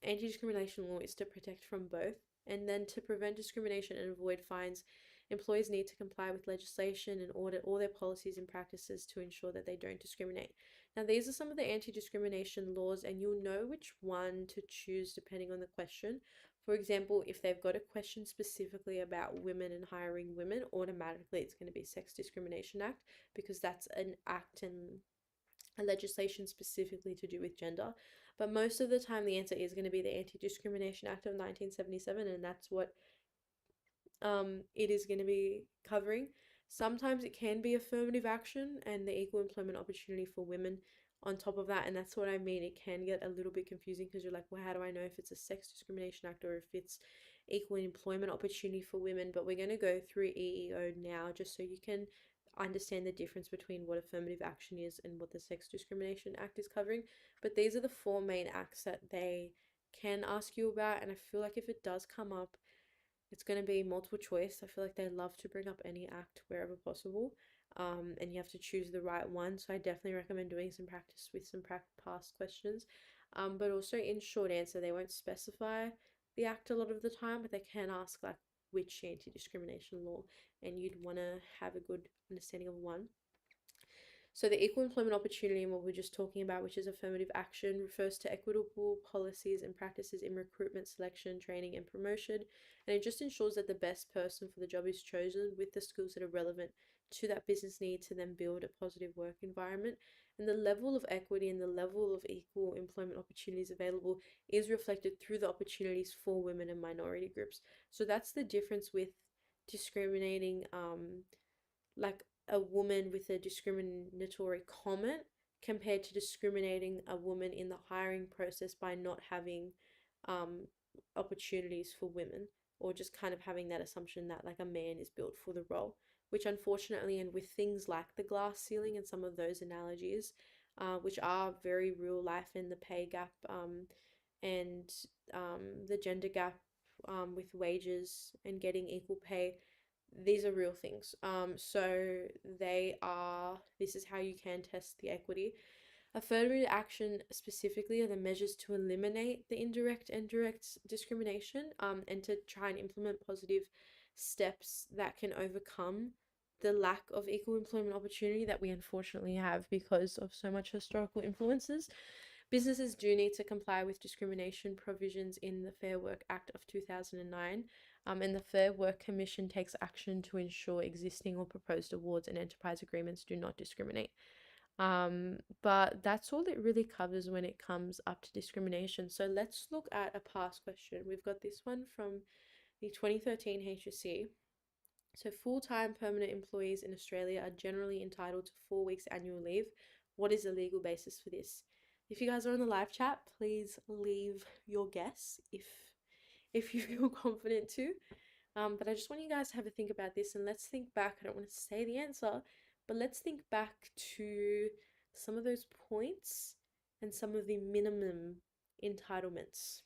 Anti-discrimination law is to protect from both, and then to prevent discrimination and avoid fines, employees need to comply with legislation and audit all their policies and practices to ensure that they don't discriminate. Now, these are some of the anti-discrimination laws, and you'll know which one to choose depending on the question. For example, if they've got a question specifically about women and hiring women, automatically it's going to be Sex Discrimination Act, because that's an act and a legislation specifically to do with gender. But most of the time, the answer is going to be the Anti-Discrimination Act of 1977, and that's what it is going to be covering. Sometimes it can be affirmative action and the equal employment opportunity for women on top of that, and that's what I mean. It can get a little bit confusing because you're like, well, how do I know if it's a Sex Discrimination Act or if it's equal employment opportunity for women? But we're going to go through EEO now just so you can understand the difference between what affirmative action is and what the Sex Discrimination Act is covering. But these are the four main acts that they can ask you about, and I feel like if it does come up, it's going to be multiple choice. I feel like they love to bring up any act wherever possible, and you have to choose the right one. So I definitely recommend doing some practice with some past questions. But also in short answer, they won't specify the act a lot of the time, but they can ask like which anti-discrimination law, and you'd want to have a good understanding of one. So the equal employment opportunity, and what we're just talking about, which is affirmative action, refers to equitable policies and practices in recruitment, selection, training, and promotion. And it just ensures that the best person for the job is chosen with the skills that are relevant to that business need to then build a positive work environment. And the level of equity and the level of equal employment opportunities available is reflected through the opportunities for women and minority groups. So that's the difference with discriminating, like a woman with a discriminatory comment compared to discriminating a woman in the hiring process by not having opportunities for women, or just kind of having that assumption that like a man is built for the role, which unfortunately, and with things like the glass ceiling and some of those analogies, which are very real life, in the pay gap, and the gender gap, with wages and getting equal pay, these are real things. So this is how you can test the equity. Affirmative action specifically are the measures to eliminate the indirect and direct discrimination, and to try and implement positive steps that can overcome the lack of equal employment opportunity that we unfortunately have because of so much historical influences. Businesses do need to comply with discrimination provisions in the Fair Work Act of 2009, and the Fair Work Commission takes action to ensure existing or proposed awards and enterprise agreements do not discriminate. But that's all it really covers when it comes up to discrimination. So let's look at a past question. We've got this one from the 2013 HSC. So full-time permanent employees in Australia are generally entitled to 4 weeks annual leave. What is the legal basis for this? If you guys are on the live chat, please leave your guess if you feel confident to. But I just want you guys to have a think about this, and let's think back. I don't want to say the answer, but let's think back to some of those points and some of the minimum entitlements.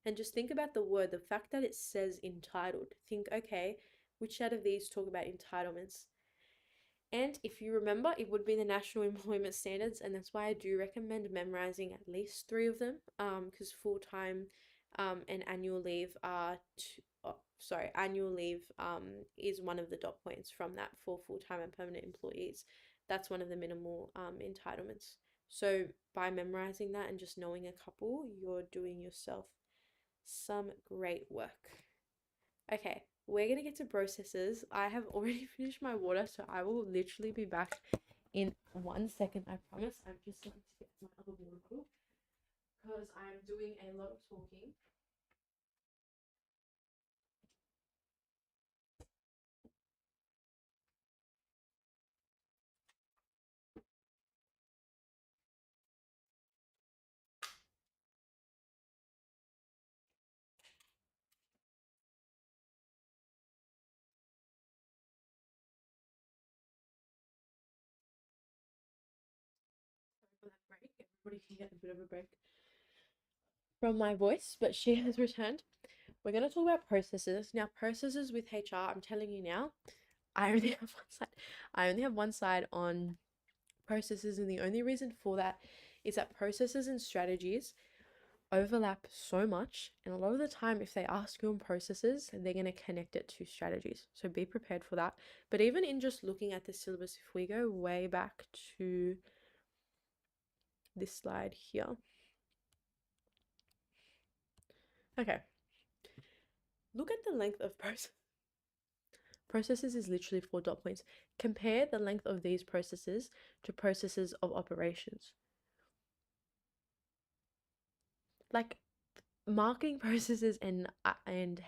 And just think about the word, the fact that it says entitled. Think, okay, which out of these talk about entitlements? And if you remember, it would be the National Employment Standards, and that's why I do recommend memorizing at least 3 of them, because full-time and annual leave are annual leave is one of the dot points from that for full-time and permanent employees. That's one of the minimal entitlements. So by memorizing that and just knowing a couple, you're doing yourself some great work. Okay, we're gonna get to processes. I have already finished my water, so I will literally be back in 1 second, I promise. I'm just going to get my other water bottle because I'm doing a lot of talking. For that break, everybody can get a bit of a break from my voice, but she has returned. We're going to talk about processes. Now, processes with HR, I'm telling you now, I only have one side. I only have one side on processes, and the only reason for that is that processes and strategies overlap so much, and a lot of the time if they ask you on processes, they're going to connect it to strategies, so be prepared for that. But even in just looking at the syllabus, if we go way back to this slide here, okay, look at the length of processes is literally 4 dot points. Compare the length of these processes to processes of operations. Like, marketing processes and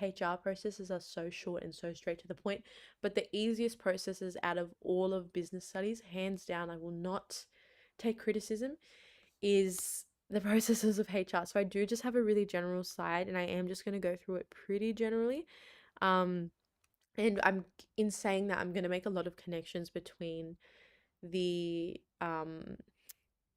HR processes are so short and so straight to the point, but the easiest processes out of all of business studies, hands down, I will not take criticism, is the processes of HR. So I do just have a really general slide, and I am just going to go through it pretty generally. And I'm in saying that I'm going to make a lot of connections between the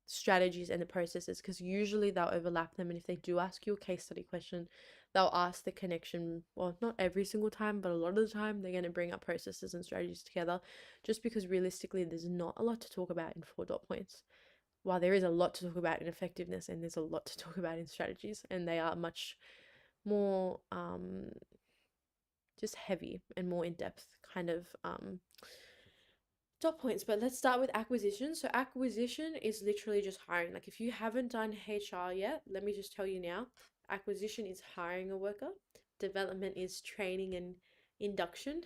strategies and the processes, because usually they'll overlap them, and if they do ask you a case study question, they'll ask the connection. Well, not every single time, but a lot of the time they're going to bring up processes and strategies together, just because realistically there's not a lot to talk about in 4 dot points, while there is a lot to talk about in effectiveness, and there's a lot to talk about in strategies, and they are much more just heavy and more in-depth kind of dot points. But let's start with acquisition. So acquisition is literally just hiring. Like, if you haven't done HR yet, let me just tell you now, acquisition is hiring a worker, development is training and induction,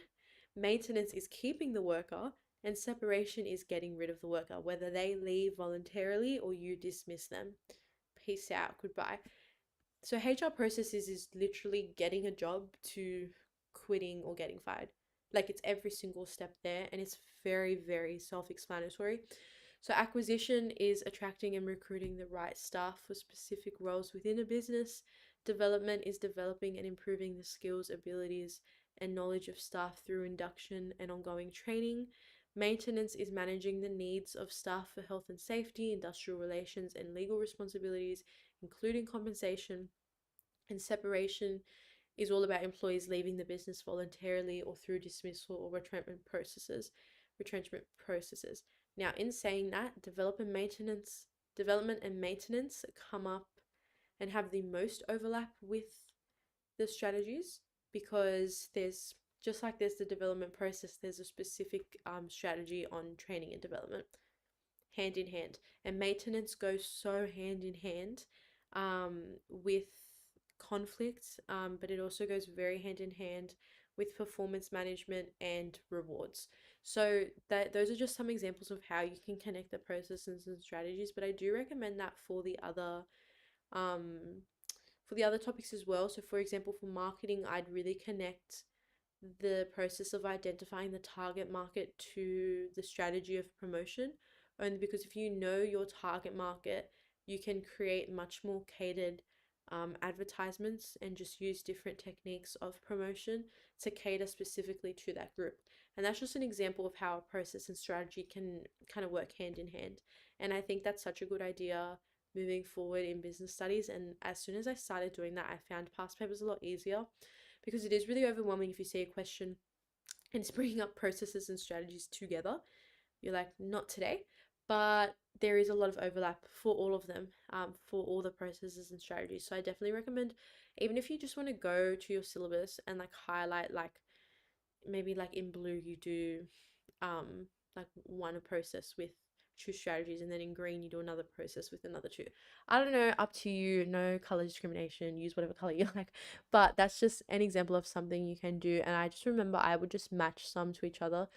maintenance is keeping the worker, and separation is getting rid of the worker, whether they leave voluntarily or you dismiss them. Peace out, goodbye. So HR processes is literally getting a job to quitting or getting fired. Like, it's every single step there, and it's very, very self-explanatory. So acquisition is attracting and recruiting the right staff for specific roles within a business. Development is developing and improving the skills, abilities, and knowledge of staff through induction and ongoing training. Maintenance is managing the needs of staff for health and safety, industrial relations, and legal responsibilities, including compensation. And separation is all about employees leaving the business voluntarily or through dismissal or retrenchment processes. Now, in saying that, development and maintenance come up and have the most overlap with the strategies, because there's just like there's the development process, there's a specific strategy on training and development, hand in hand. And maintenance goes so hand in hand with conflict, but it also goes very hand in hand with performance management and rewards. So that those are just some examples of how you can connect the processes and strategies, but I do recommend that um, for the other topics as well. So for example, for marketing, I'd really connect the process of identifying the target market to the strategy of promotion, only because if you know your target market, you can create much more catered advertisements and just use different techniques of promotion to cater specifically to that group. And that's just an example of how a process and strategy can kind of work hand in hand. And I think that's such a good idea moving forward in business studies. And as soon as I started doing that, I found past papers a lot easier, because it is really overwhelming if you see a question and it's bringing up processes and strategies together. You're like, not today. But there is a lot of overlap for all of them, for all the processes and strategies. So I definitely recommend, even if you just want to go to your syllabus and like highlight, like maybe like in blue you do like one process with two strategies, and then in green you do another process with another two. I don't know, up to you. No color discrimination, use whatever color you like, but that's just an example of something you can do. And I just remember I would just match some to each other,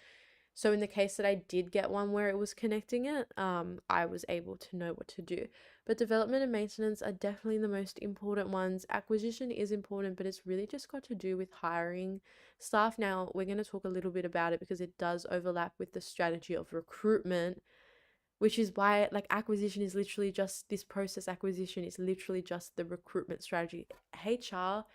so in the case that I did get one where it was connecting it, I was able to know what to do. But development and maintenance are definitely the most important ones. Acquisition is important, but it's really just got to do with hiring staff. Now, we're going to talk a little bit about it because it does overlap with the strategy of recruitment, which is why like acquisition is literally just this process. Acquisition is literally just the recruitment strategy. HR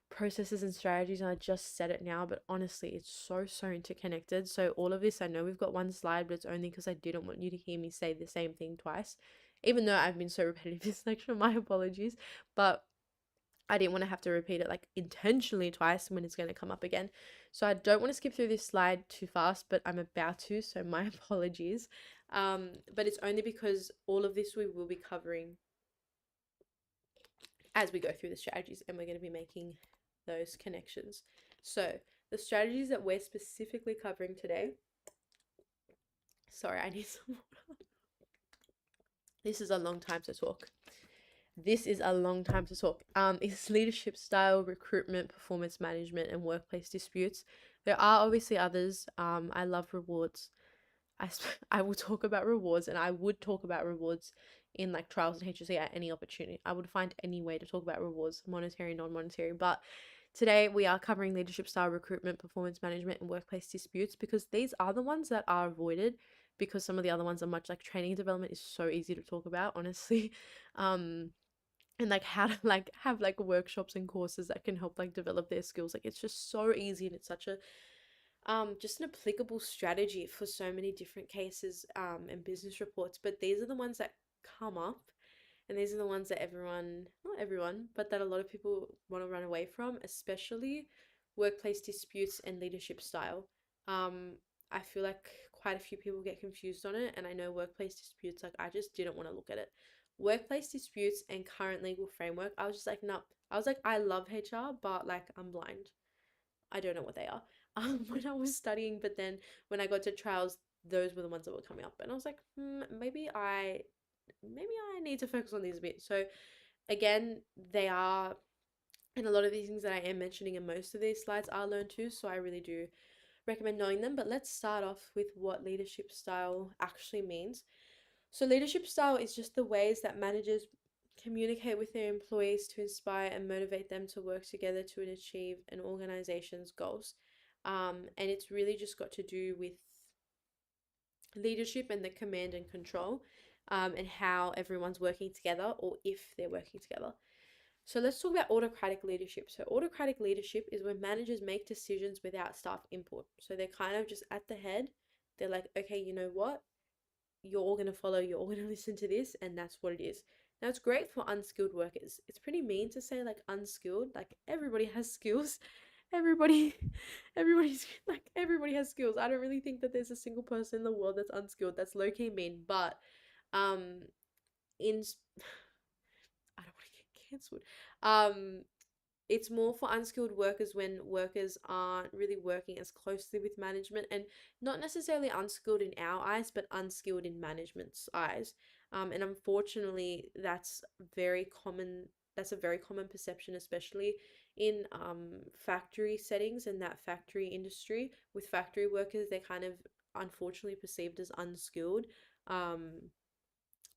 processes and strategies, and I just said it now, but honestly it's so interconnected. So all of this, I know we've got one slide, but it's only because I didn't want you to hear me say the same thing twice, even though I've been so repetitive this lecture. My apologies, but I didn't want to have to repeat it like intentionally twice when it's going to come up again. So I don't want to skip through this slide too fast, but I'm about to, so my apologies. But it's only because all of this we will be covering as we go through the strategies, and we're going to be making those connections. So the strategies that we're specifically covering today, sorry, I need some water. This is a long time to talk. Is leadership style, recruitment, performance management, and workplace disputes. There are obviously others. I love rewards. I will talk about rewards, and I would talk about rewards in like trials and HSC at any opportunity. I would find any way to talk about rewards, monetary, non-monetary. But today we are covering leadership style, recruitment, performance management, and workplace disputes, because these are the ones that are avoided, because some of the other ones are much like training and development is so easy to talk about, honestly. And like how to like have like workshops and courses that can help like develop their skills. Like it's just so easy, and it's such a just an applicable strategy for so many different cases and business reports. But these are the ones that come up, and these are the ones that not everyone, but that a lot of people want to run away from, especially workplace disputes and leadership style. I feel like quite a few people get confused on it, and I know workplace disputes, like I just didn't want to look at it. Workplace disputes and current legal framework, I was just like, no. I was like, I love HR, but like I'm blind. I don't know what they are when I was studying, but then when I got to trials, those were the ones that were coming up, and I was like, maybe I need to focus on these a bit. So again, they are, and a lot of these things that I am mentioning in most of these slides are learned too, so I really do recommend knowing them. But let's start off with what leadership style actually means. So leadership style is just the ways that managers communicate with their employees to inspire and motivate them to work together to achieve an organization's goals. And it's really just got to do with leadership and the command and control, and how everyone's working together, or if they're working together. So let's talk about autocratic leadership. So autocratic leadership is when managers make decisions without staff input. So they're kind of just at the head. They're like, okay, you know what? You're all going to follow, you're all going to listen to this, and that's what it is. Now, it's great for unskilled workers. It's pretty mean to say like unskilled, like everybody has skills. Everybody, everybody has skills. I don't really think that there's a single person in the world that's unskilled. That's low key mean, but um, in, I don't want to get cancelled. Um, it's more for unskilled workers when workers aren't really working as closely with management, and not necessarily unskilled in our eyes, but unskilled in management's eyes. And unfortunately, very common. That's a very common perception, especially in factory settings and that factory industry. With factory workers, they're kind of unfortunately perceived as unskilled.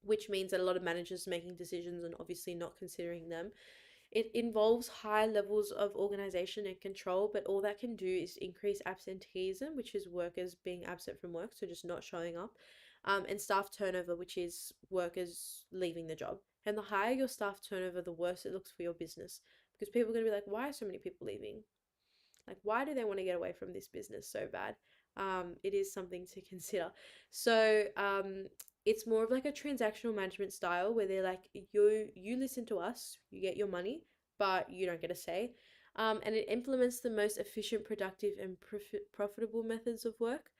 Which means that a lot of managers making decisions and obviously not considering them. It involves high levels of organization and control, but all that can do is increase absenteeism, which is workers being absent from work, so just not showing up, and staff turnover, which is workers leaving the job. And the higher your staff turnover, the worse it looks for your business, because people are going to be like, why are so many people leaving? Like, why do they want to get away from this business so bad? It is something to consider. So, it's more of like a transactional management style where they're like, you listen to us, you get your money, but you don't get a say. And it implements the most efficient, productive, and profitable methods of work.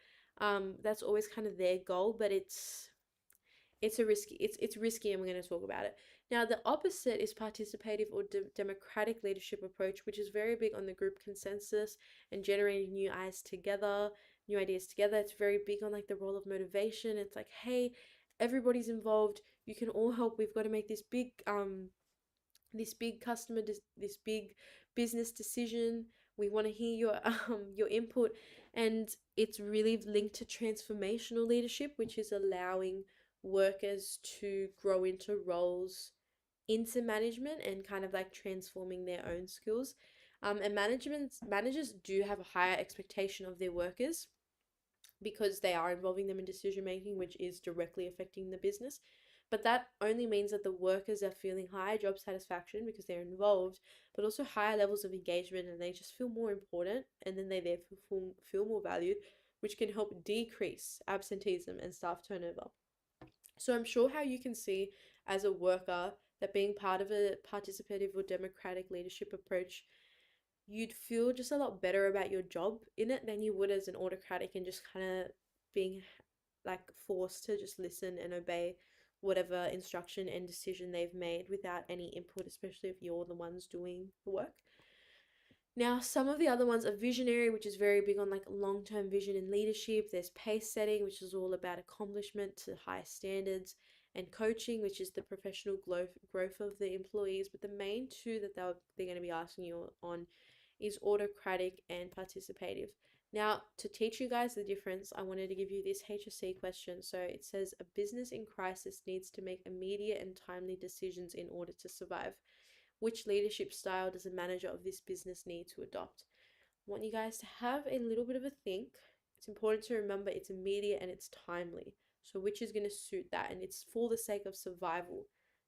That's always kind of their goal, but it's risky, and we're going to talk about it. Now, the opposite is participative or democratic leadership approach, which is very big on the group consensus and generating new ideas together. It's very big on like the role of motivation. It's like, hey, everybody's involved, you can all help. We've got to make this big this big business decision. We want to hear your input. And it's really linked to transformational leadership, which is allowing workers to grow into roles into management and kind of like transforming their own skills. And managers do have a higher expectation of their workers because they are involving them in decision making, which is directly affecting the business. But that only means that the workers are feeling higher job satisfaction because they're involved, but also higher levels of engagement, and they just feel more important, and then they therefore feel more valued, which can help decrease absenteeism and staff turnover. So I'm sure how you can see as a worker that being part of a participative or democratic leadership approach, you'd feel just a lot better about your job in it than you would as an autocratic and just kind of being like forced to just listen and obey whatever instruction and decision they've made without any input, especially if you're the ones doing the work. Now, some of the other ones are visionary, which is very big on like long-term vision and leadership. There's pace setting, which is all about accomplishment to high standards, and coaching, which is the professional growth of the employees. But the main two that they're going to be asking you on is autocratic and participative. Now, to teach you guys the difference, I wanted to give you this HSC question. So it says, a business in crisis needs to make immediate and timely decisions in order to survive. Which leadership style does a manager of this business need to adopt? I want you guys to have a little bit of a think. It's important to remember it's immediate and it's timely. So which is going to suit that? And it's for the sake of survival.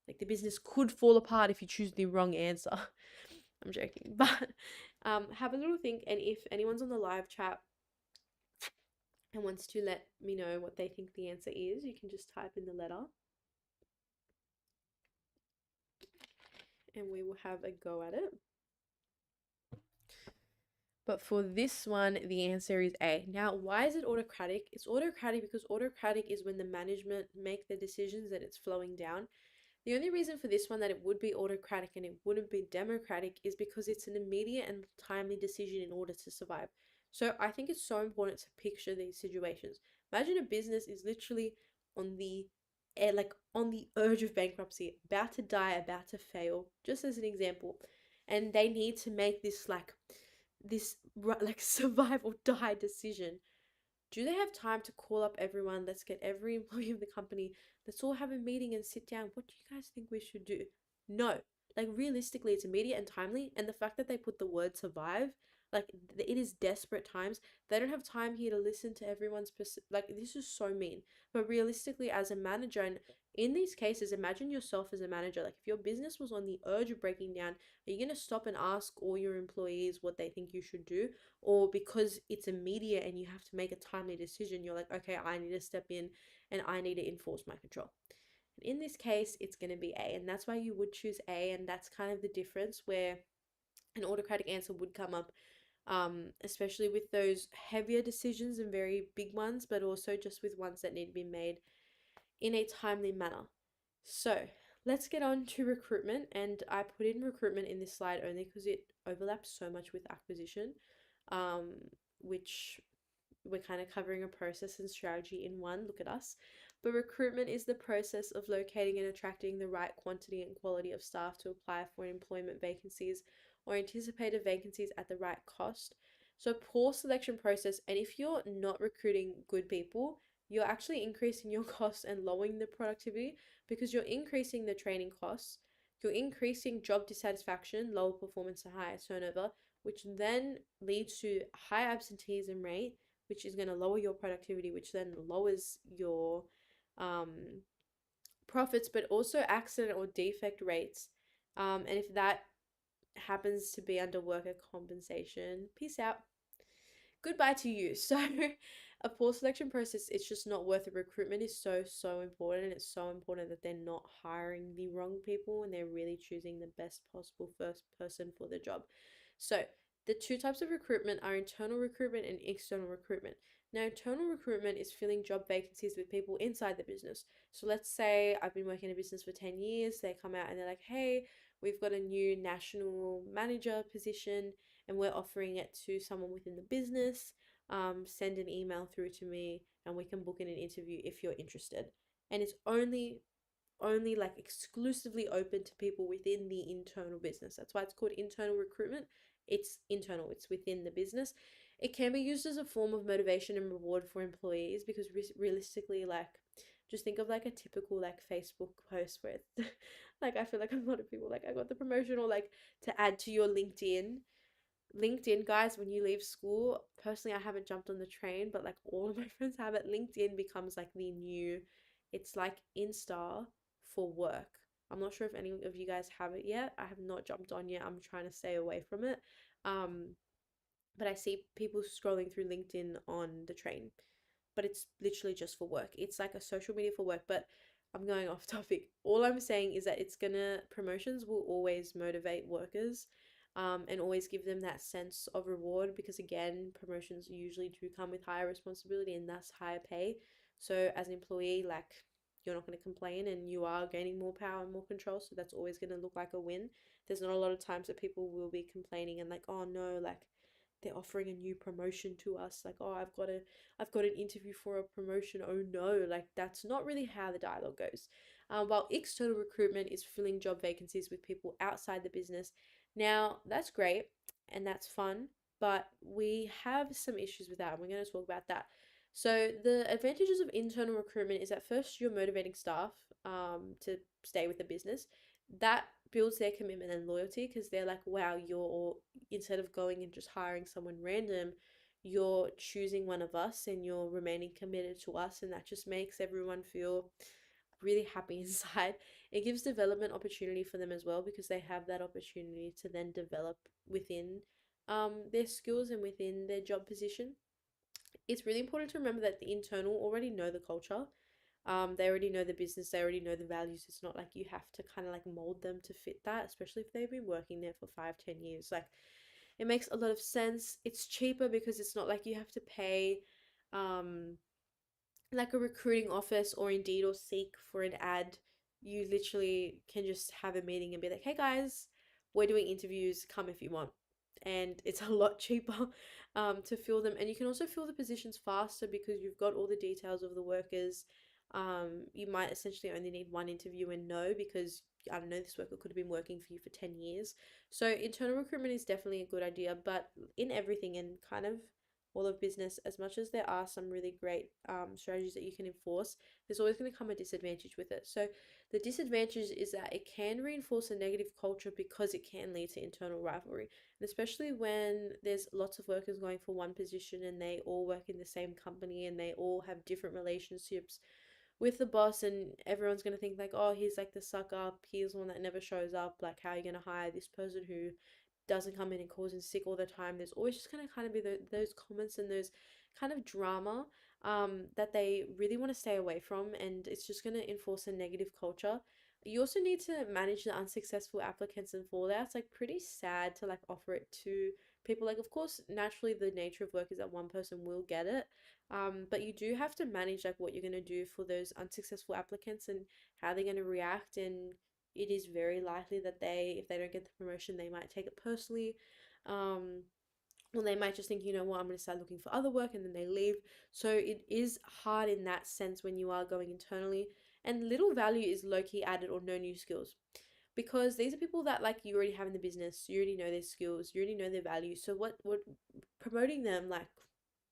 Like the business could fall apart if you choose the wrong answer. I'm joking. But have a little think. And if anyone's on the live chat and wants to let me know what they think the answer is, you can just type in the letter. And we will have a go at it. But for this one, the answer is A. Now, why is it autocratic? It's autocratic because autocratic is when the management make the decisions and it's flowing down. The only reason for this one that it would be autocratic and it wouldn't be democratic is because it's an immediate and timely decision in order to survive. So I think it's so important to picture these situations. Imagine a business is literally on the on the urge of bankruptcy, about to die, about to fail, just as an example. And they need to make this survive or die decision. Do they have time to call up everyone? Let's get every employee of the company. Let's all have a meeting and sit down. What do you guys think we should do? No. Like realistically, it's immediate and timely. And the fact that they put the word survive, Like it is desperate times. They don't have time here to listen to everyone's like this is so mean. But realistically, as a manager, and in these cases, imagine yourself as a manager. Like if your business was on the urge of breaking down, are you gonna stop and ask all your employees what they think you should do? Or because it's immediate and you have to make a timely decision, you're like, okay, I need to step in and I need to enforce my control. And in this case, it's going to be A, and that's why you would choose A, and that's kind of the difference where an autocratic answer would come up, especially with those heavier decisions and very big ones, but also just with ones that need to be made in a timely manner. So let's get on to recruitment, and I put in recruitment in this slide only because it overlaps so much with acquisition, um, which we're kind of covering a process and strategy in one. Look at us. But recruitment is the process of locating and attracting the right quantity and quality of staff to apply for employment vacancies or anticipated vacancies at the right cost. So, poor selection process, and if you're not recruiting good people, you're actually increasing your costs and lowering the productivity because you're increasing the training costs, you're increasing job dissatisfaction, lower performance, and higher turnover, which then leads to high absenteeism rate, which is going to lower your productivity, which then lowers your um, profits, but also accident or defect rates. And if that happens to be under worker compensation, peace out. Goodbye to you. So, a poor selection process, it's just not worth it. Recruitment is so, so important. And it's so important that they're not hiring the wrong people and they're really choosing the best possible first person for the job. So, the two types of recruitment are internal recruitment and external recruitment. Now, internal recruitment is filling job vacancies with people inside the business. So, let's say I've been working in a business for 10 years. They come out and they're like, hey, we've got a new national manager position and we're offering it to someone within the business. Send an email through to me and we can book in an interview if you're interested. And it's only like exclusively open to people within the internal business. That's why it's called internal recruitment. It's internal, it's within the business. It can be used as a form of motivation and reward for employees because realistically, like, just think of like a typical like Facebook post where like I feel like a lot of people like I got the promotion or like to add to your LinkedIn, guys, when you leave school, personally, I haven't jumped on the train, but like all of my friends have it. LinkedIn becomes like the new, it's like Insta for work. I'm not sure if any of you guys have it yet. I have not jumped on yet. I'm trying to stay away from it. Um, but I see people scrolling through LinkedIn on the train, but it's literally just for work. It's like a social media for work, but I'm going off topic. All I'm saying is that promotions will always motivate workers, and always give them that sense of reward because, again, promotions usually do come with higher responsibility and thus higher pay. So, as an employee, like, you're not going to complain and you are gaining more power and more control. So, that's always going to look like a win. There's not a lot of times that people will be complaining and, like, oh no, like, they're offering a new promotion to us, like, oh, I've got an interview for a promotion, oh no, like that's not really how the dialogue goes. While external recruitment is filling job vacancies with people outside the business. Now that's great and that's fun, but we have some issues with that and we're going to talk about that. So the advantages of internal recruitment is that first you're motivating staff to stay with the business. That builds their commitment and loyalty because they're like, wow, you're, instead of going and just hiring someone random, you're choosing one of us and you're remaining committed to us, and that just makes everyone feel really happy inside. It gives development opportunity for them as well because they have that opportunity to then develop within their skills and within their job position. It's really important to remember that the internal already know the culture. They already know the business, they already know the values. It's not like you have to kind of like mold them to fit that, especially if they've been working there for 5, 10 years. Like, it makes a lot of sense. It's cheaper because it's not like you have to pay um like a recruiting office or Indeed or Seek for an ad. You literally can just have a meeting and be like, hey guys, we're doing interviews, come if you want. And it's a lot cheaper to fill them. And you can also fill the positions faster because you've got all the details of the workers. You might essentially only need one interview and know because I don't know, this worker could have been working for you for 10 years. So internal recruitment is definitely a good idea, but in everything and kind of all of business, as much as there are some really great strategies that you can enforce, there's always going to come a disadvantage with it. So the disadvantage is that it can reinforce a negative culture because it can lead to internal rivalry. And especially when there's lots of workers going for one position and they all work in the same company and they all have different relationships with the boss, and everyone's going to think like, oh, he's like the suck up, he's the one that never shows up, like how are you going to hire this person who doesn't come in and calls in sick all the time. There's always just going to kind of be those comments and those kind of drama that they really want to stay away from, and it's just going to enforce a negative culture. You also need to manage the unsuccessful applicants and fallouts. It's like pretty sad to like offer it to people. Like, of course, naturally the nature of work is that one person will get it, but you do have to manage like what you're going to do for those unsuccessful applicants and how they're going to react. And it is very likely that if they don't get the promotion, they might take it personally. Well, they might just think, you know what, I'm going to start looking for other work, and then they leave. So it is hard in that sense when you are going internally. And little value is low key added or no new skills, because these are people that like you already have in the business. You already know their skills, you already know their value. So what promoting them, like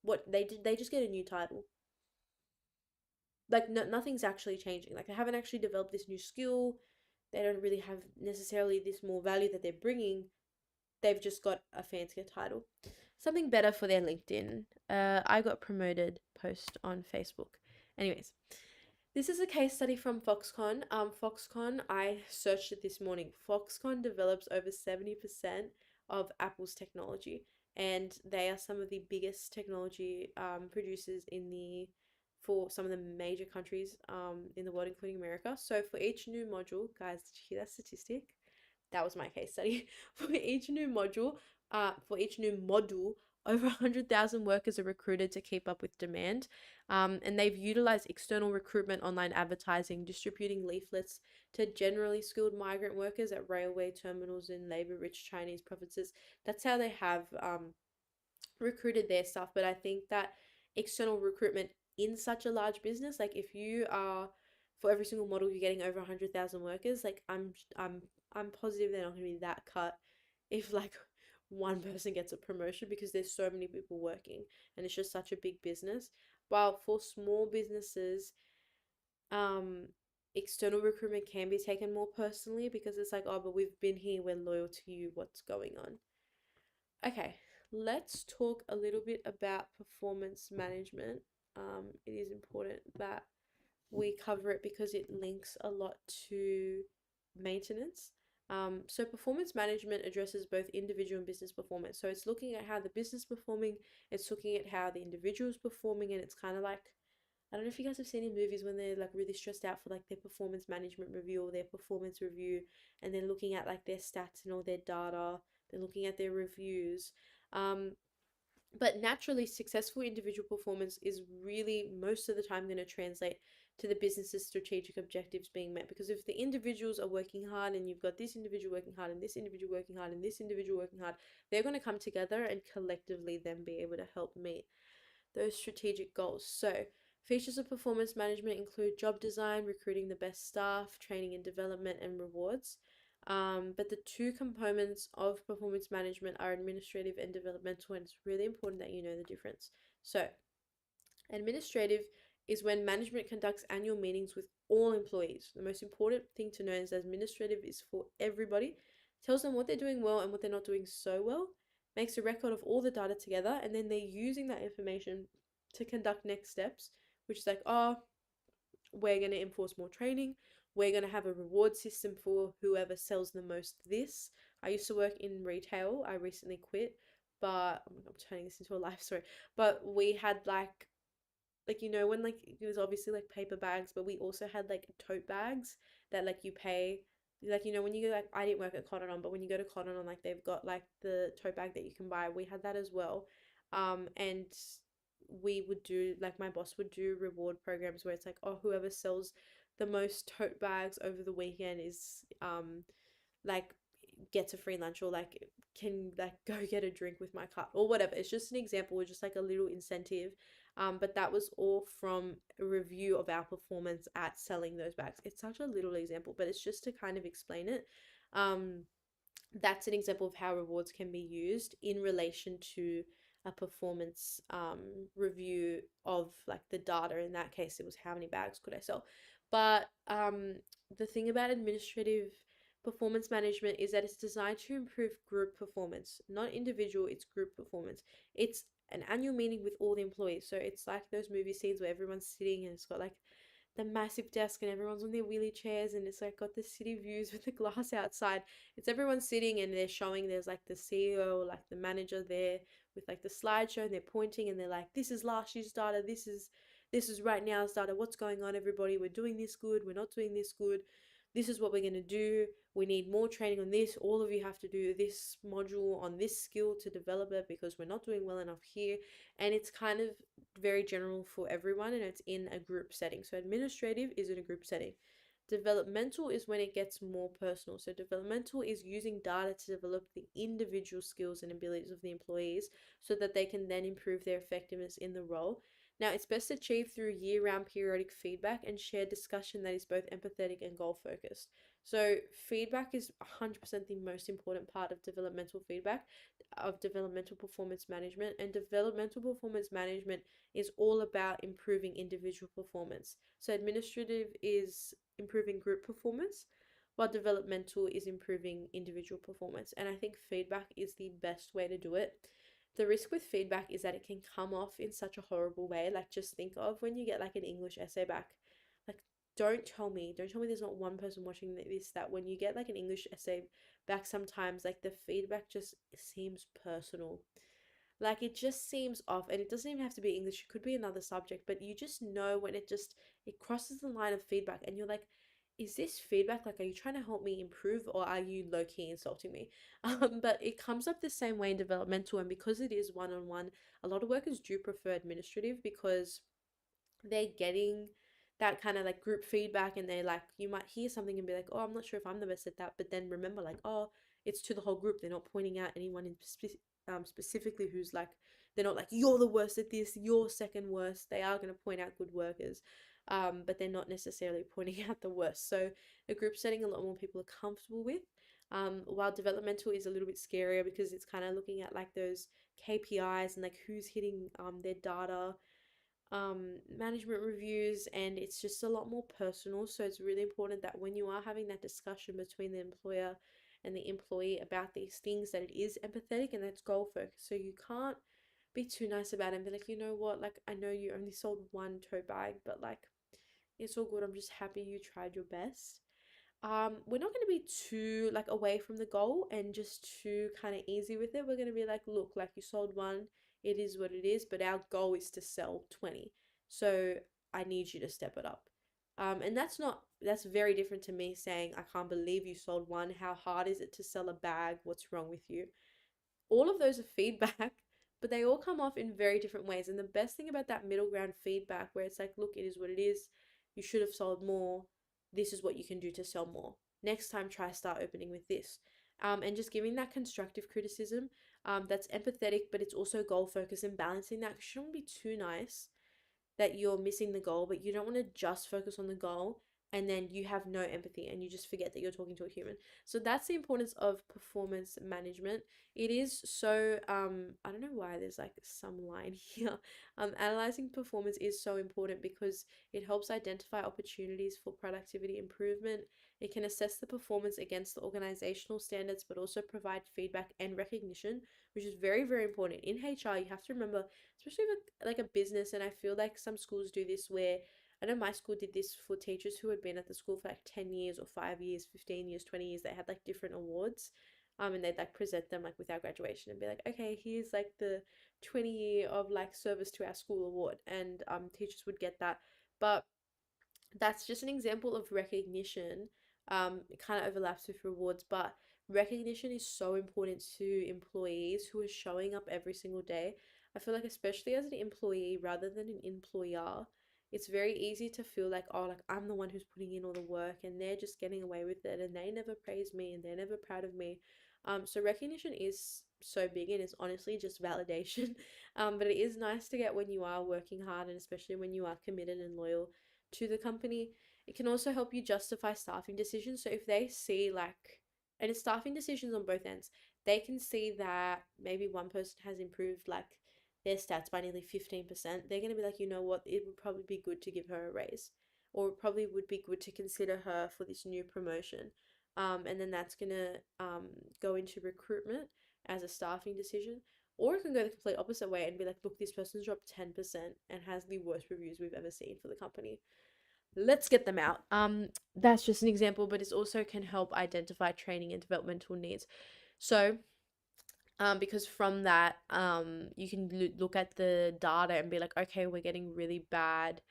what they did, they just get a new title. Like nothing's actually changing. Like they haven't actually developed this new skill. They don't really have necessarily this more value that they're bringing. They've just got a fancier title. Something better for their LinkedIn. I got promoted post on Facebook. Anyways, this is a case study from Foxconn. Foxconn, I searched it this morning. Foxconn develops over 70% of Apple's technology, and they are some of the biggest technology producers for some of the major countries in the world, including America. So for each new module, guys, did you hear that statistic? That was my case study. For each new module, over 100,000 workers are recruited to keep up with demand. And they've utilized external recruitment, online advertising, distributing leaflets to generally skilled migrant workers at railway terminals in labor-rich Chinese provinces. That's how they have recruited their stuff. But I think that external recruitment in such a large business, like if you are, for every single model you're getting over 100,000 workers, like I'm positive they're not going to be that cut if like one person gets a promotion, because there's so many people working and it's just such a big business. While for small businesses, external recruitment can be taken more personally, because it's like, oh, but we've been here, we're loyal to you, what's going on? Okay, let's talk a little bit about performance management. It is important that we cover it because it links a lot to maintenance. So performance management addresses both individual and business performance. So it's looking at how the business is performing, it's looking at how the individual is performing, and it's kind of like, I don't know if you guys have seen in movies when they're like really stressed out for like their performance management review or their performance review, and they're looking at like their stats and all their data, they're looking at their reviews. But naturally, successful individual performance is really most of the time going to translate to the business's strategic objectives being met. Because if the individuals are working hard and you've got this individual working hard and this individual working hard and this individual working hard, they're going to come together and collectively then be able to help meet those strategic goals. So features of performance management include job design, recruiting the best staff, training and development, and rewards. But the two components of performance management are administrative and developmental, and it's really important that you know the difference. So, administrative is when management conducts annual meetings with all employees. The most important thing to know is that administrative is for everybody, tells them what they're doing well and what they're not doing so well, makes a record of all the data together, and then they're using that information to conduct next steps, which is like, oh, we're going to enforce more training. We're going to have a reward system for whoever sells the most this. I used to work in retail. I recently quit, but I'm turning this into a life story. But we had like you know when like it was obviously like paper bags, but we also had like tote bags that like you pay, like you know when you go, like I didn't work at Cotton On, but when you go to Cotton On, like they've got like the tote bag that you can buy. We had that as well. And we would do, like my boss would do reward programs where it's like, oh, whoever sells the most tote bags over the weekend is like gets a free lunch, or like can like go get a drink with my cut or whatever. It's just an example, just like a little incentive. But that was all from a review of our performance at selling those bags. It's such a little example, but it's just to kind of explain it. That's an example of how rewards can be used in relation to a performance review of like the data. In that case, it was how many bags could I sell. But the thing about administrative performance management is that it's designed to improve group performance, not individual, it's group performance. It's an annual meeting with all the employees. So it's like those movie scenes where everyone's sitting and it's got like the massive desk and everyone's on their wheelie chairs and it's like got the city views with the glass outside. It's everyone sitting and they're showing there's like the CEO, like the manager there with like the slideshow and they're pointing and they're like, this is last year's data, this is right now's data, what's going on everybody, we're doing this good, we're not doing this good, this is what we're going to do, we need more training on this, all of you have to do this module on this skill to develop it because we're not doing well enough here. And it's kind of very general for everyone and it's in a group setting. So administrative is in a group setting. Developmental is when it gets more personal. So developmental is using data to develop the individual skills and abilities of the employees so that they can then improve their effectiveness in the role. Now, it's best achieved through year-round periodic feedback and shared discussion that is both empathetic and goal-focused. So feedback is 100% the most important part of developmental feedback, of developmental performance management. And developmental performance management is all about improving individual performance. So administrative is improving group performance, while developmental is improving individual performance. And I think feedback is the best way to do it. The risk with feedback is that it can come off in such a horrible way. Like, just think of when you get like an English essay back. Like, don't tell me there's not one person watching this that when you get like an English essay back, sometimes like the feedback just seems personal. Like, it just seems off, and it doesn't even have to be English, it could be another subject, but you just know when it crosses the line of feedback and you're like, is this feedback? Like, are you trying to help me improve or are you low key insulting me? But it comes up the same way in developmental, and because it is one on one, a lot of workers do prefer administrative because they're getting that kind of like group feedback and they like, you might hear something and be like, oh, I'm not sure if I'm the best at that, but then remember like, oh, it's to the whole group, they're not pointing out anyone in specifically who's like, they're not like, you're the worst at this, you're second worst. They are going to point out good workers, but they're not necessarily pointing out the worst. So a group setting a lot more people are comfortable with, while developmental is a little bit scarier because it's kind of looking at like those KPIs and like who's hitting their data, management reviews, and it's just a lot more personal. So it's really important that when you are having that discussion between the employer and the employee about these things, that it is empathetic and that's goal focused. So you can't be too nice about it and be like, you know what, like I know you only sold one tote bag, but like it's all good. I'm just happy you tried your best. We're not going to be too like away from the goal and just too kind of easy with it. We're going to be like, look, like you sold one, it is what it is, but our goal is to sell 20. So I need you to step it up. And that's very different to me saying, I can't believe you sold one. How hard is it to sell a bag? What's wrong with you? All of those are feedback, but they all come off in very different ways. And the best thing about that middle ground feedback, where it's like, look, it is what it is. You should have sold more. This is what you can do to sell more. Next time, try start opening with this. And just giving that constructive criticism, that's empathetic, but it's also goal focused and balancing that. Shouldn't be too nice that you're missing the goal, but you don't want to just focus on the goal and then you have no empathy and you just forget that you're talking to a human. So that's the importance of performance management. It is so I don't know why there's like some line here. Analyzing performance is so important because it helps identify opportunities for productivity improvement. It can assess the performance against the organizational standards, but also provide feedback and recognition, which is very, very important. In HR, you have to remember, especially with like a business, and I feel like some schools do this where I know my school did this for teachers who had been at the school for like 10 years or 5 years, 15 years, 20 years. They had like different awards, and they'd like present them like with our graduation and be like, okay, here's like the 20 year of like service to our school award, and teachers would get that. But that's just an example of recognition. It kind of overlaps with rewards, but recognition is so important to employees who are showing up every single day. I feel like, especially as an employee rather than an employer, it's very easy to feel like, oh, like I'm the one who's putting in all the work and they're just getting away with it and they never praise me and they're never proud of me. So recognition is so big and it's honestly just validation. But it is nice to get when you are working hard and especially when you are committed and loyal to the company. It can also help you justify staffing decisions. So if they see like, and it's staffing decisions on both ends, they can see that maybe one person has improved like their stats by nearly 15%, they're going to be like, you know what, it would probably be good to give her a raise, or it probably would be good to consider her for this new promotion. And then that's going to go into recruitment as a staffing decision. Or it can go the complete opposite way and be like, look, this person's dropped 10% and has the worst reviews we've ever seen for the company. Let's get them out. That's just an example, but it also can help identify training and developmental needs. So, because from that, you can look at the data and be like, okay, we're getting really bad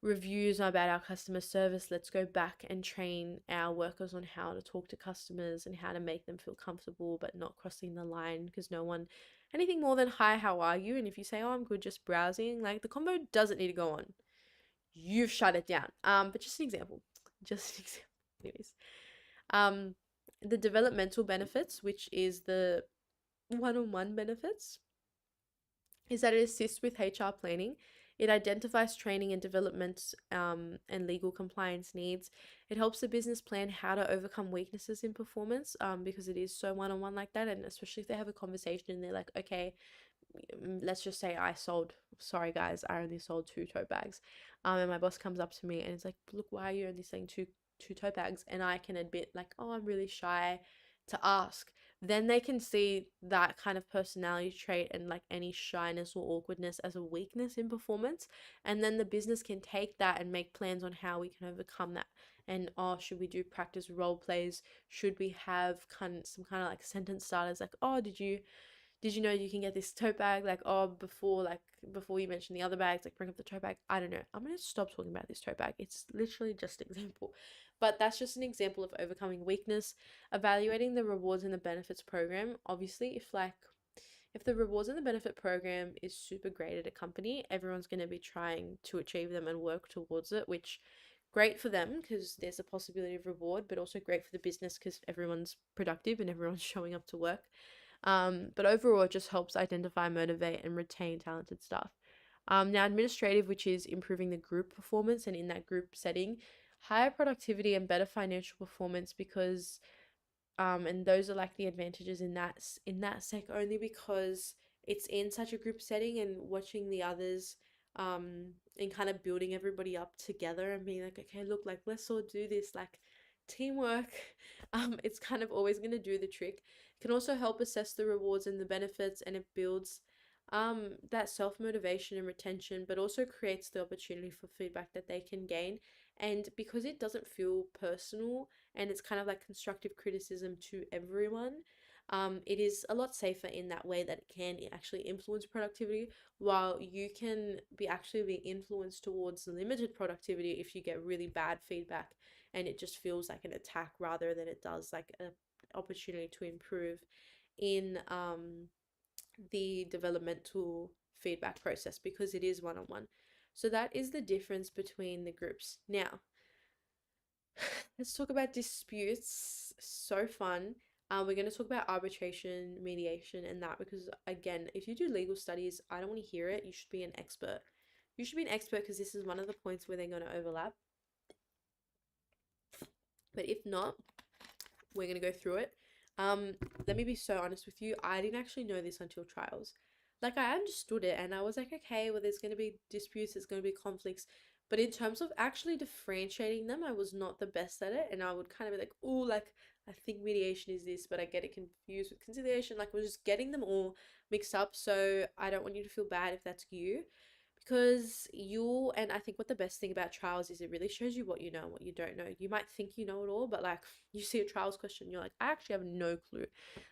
reviews about our customer service. Let's go back and train our workers on how to talk to customers and how to make them feel comfortable but not crossing the line, because no one anything more than hi, how are you, and if you say, oh, I'm good, just browsing, like the combo doesn't need to go on. You've shut it down. But just an example. Just an example. Anyways. The developmental benefits, which is the one-on-one benefits, is that it assists with HR planning. It identifies training and development and legal compliance needs. It helps the business plan how to overcome weaknesses in performance, because it is so one-on-one like that. And especially if they have a conversation and they're like, okay, let's just say sorry guys, I only sold 2 tote bags. And my boss comes up to me and it's like, look, why are you only selling two tote bags? And I can admit like, oh, I'm really shy to ask. Then they can see that kind of personality trait and like any shyness or awkwardness as a weakness in performance. And then the business can take that and make plans on how we can overcome that. And should we do practice role plays? Should we have some kind of like sentence starters like, oh, did you know you can get this tote bag? Like, oh, before you mention the other bags, like bring up the tote bag. I don't know. I'm going to stop talking about this tote bag. It's literally just an example. But that's just an example of overcoming weakness. Evaluating the rewards and the benefits program. Obviously, if the rewards and the benefit program is super great at a company, everyone's going to be trying to achieve them and work towards it, which great for them because there's a possibility of reward, but also great for the business because everyone's productive and everyone's showing up to work. But overall, it just helps identify, motivate, and retain talented staff. Now, administrative, which is improving the group performance, and in that group setting, higher productivity and better financial performance, because and those are like the advantages in that sec, only because it's in such a group setting and watching the others and kind of building everybody up together and being like, okay, look, like let's all do this, like teamwork. It's kind of always going to do the trick. It can also help assess the rewards and the benefits, and it builds that self-motivation and retention, but also creates the opportunity for feedback that they can gain. And because it doesn't feel personal and it's kind of like constructive criticism to everyone, it is a lot safer in that way, that it can actually influence productivity, while you can actually be influenced towards limited productivity if you get really bad feedback and it just feels like an attack rather than it does like an opportunity to improve in the developmental feedback process, because it is one-on-one. So that is the difference between the groups. Now, let's talk about disputes. So fun. We're going to talk about arbitration, mediation, and that, because again, if you do legal studies, I don't want to hear it. You should be an expert. You should be an expert because this is one of the points where they're going to overlap. But if not, we're going to go through it. Let me be so honest with you. I didn't actually know this until trials. Like, I understood it and I was like, okay, well, there's going to be disputes, there's going to be conflicts. But in terms of actually differentiating them, I was not the best at it. And I would kind of be like, oh, like, I think mediation is this, but I get it confused with conciliation. Like, we're just getting them all mixed up. So I don't want you to feel bad if that's you. Because and I think what the best thing about trials is, it really shows you what you know and what you don't know. You might think you know it all, but like you see a trials question, you're like, I actually have no clue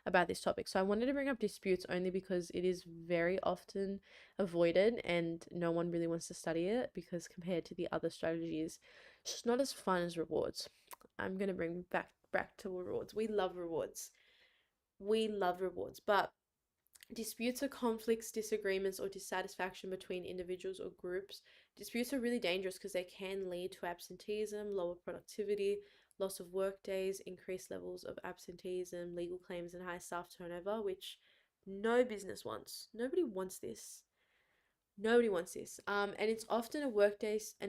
about this topic. So I wanted to bring up disputes only because it is very often avoided and no one really wants to study it, because compared to the other strategies, it's just not as fun as rewards. I'm going to bring back to rewards. We love rewards. But disputes are conflicts, disagreements, or dissatisfaction between individuals or groups. Disputes are really dangerous because they can lead to absenteeism, lower productivity, loss of work days, increased levels of absenteeism, legal claims, and high staff turnover, which no business wants. Nobody wants this. Nobody wants this. And it's often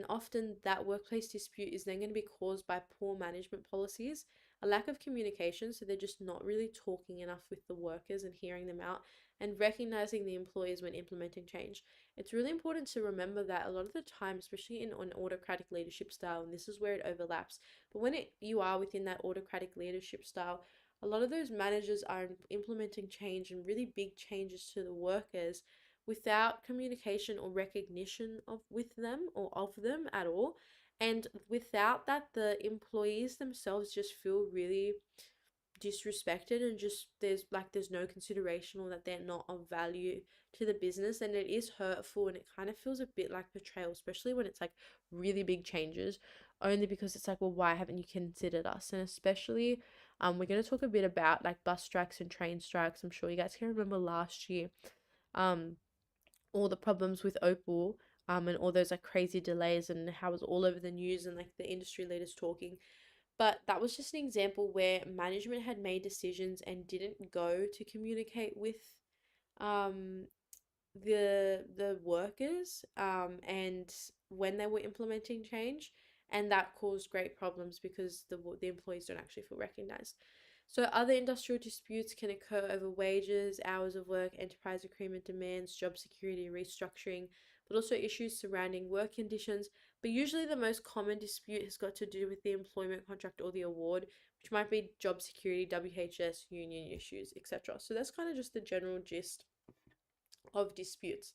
often that workplace dispute is then going to be caused by poor management policies, a lack of communication, so they're just not really talking enough with the workers and hearing them out, and recognizing the employees when implementing change. It's really important to remember that a lot of the time, especially in an autocratic leadership style, and this is where it overlaps, but when you are within that autocratic leadership style, a lot of those managers are implementing change and really big changes to the workers without communication or recognition of with them or of them at all. And without that, the employees themselves just feel really disrespected, and just there's no consideration, or that they're not of value to the business, and it is hurtful, and it kind of feels a bit like betrayal, especially when it's like really big changes, only because it's like, well, why haven't you considered us? And especially we're going to talk a bit about like bus strikes and train strikes. I'm sure you guys can remember last year um all the problems with Opal, and all those like crazy delays, and how it was all over the news, and like the industry leaders talking. But that was just an example where management had made decisions and didn't go to communicate with um the workers and when they were implementing change, and that caused great problems because the employees don't actually feel recognized. So other industrial disputes can occur over wages, hours of work, enterprise agreement demands, job security, restructuring, but also issues surrounding work conditions. But usually the most common dispute has got to do with the employment contract or the award, which might be job security, WHS, union issues, etc. So that's kind of just the general gist of disputes.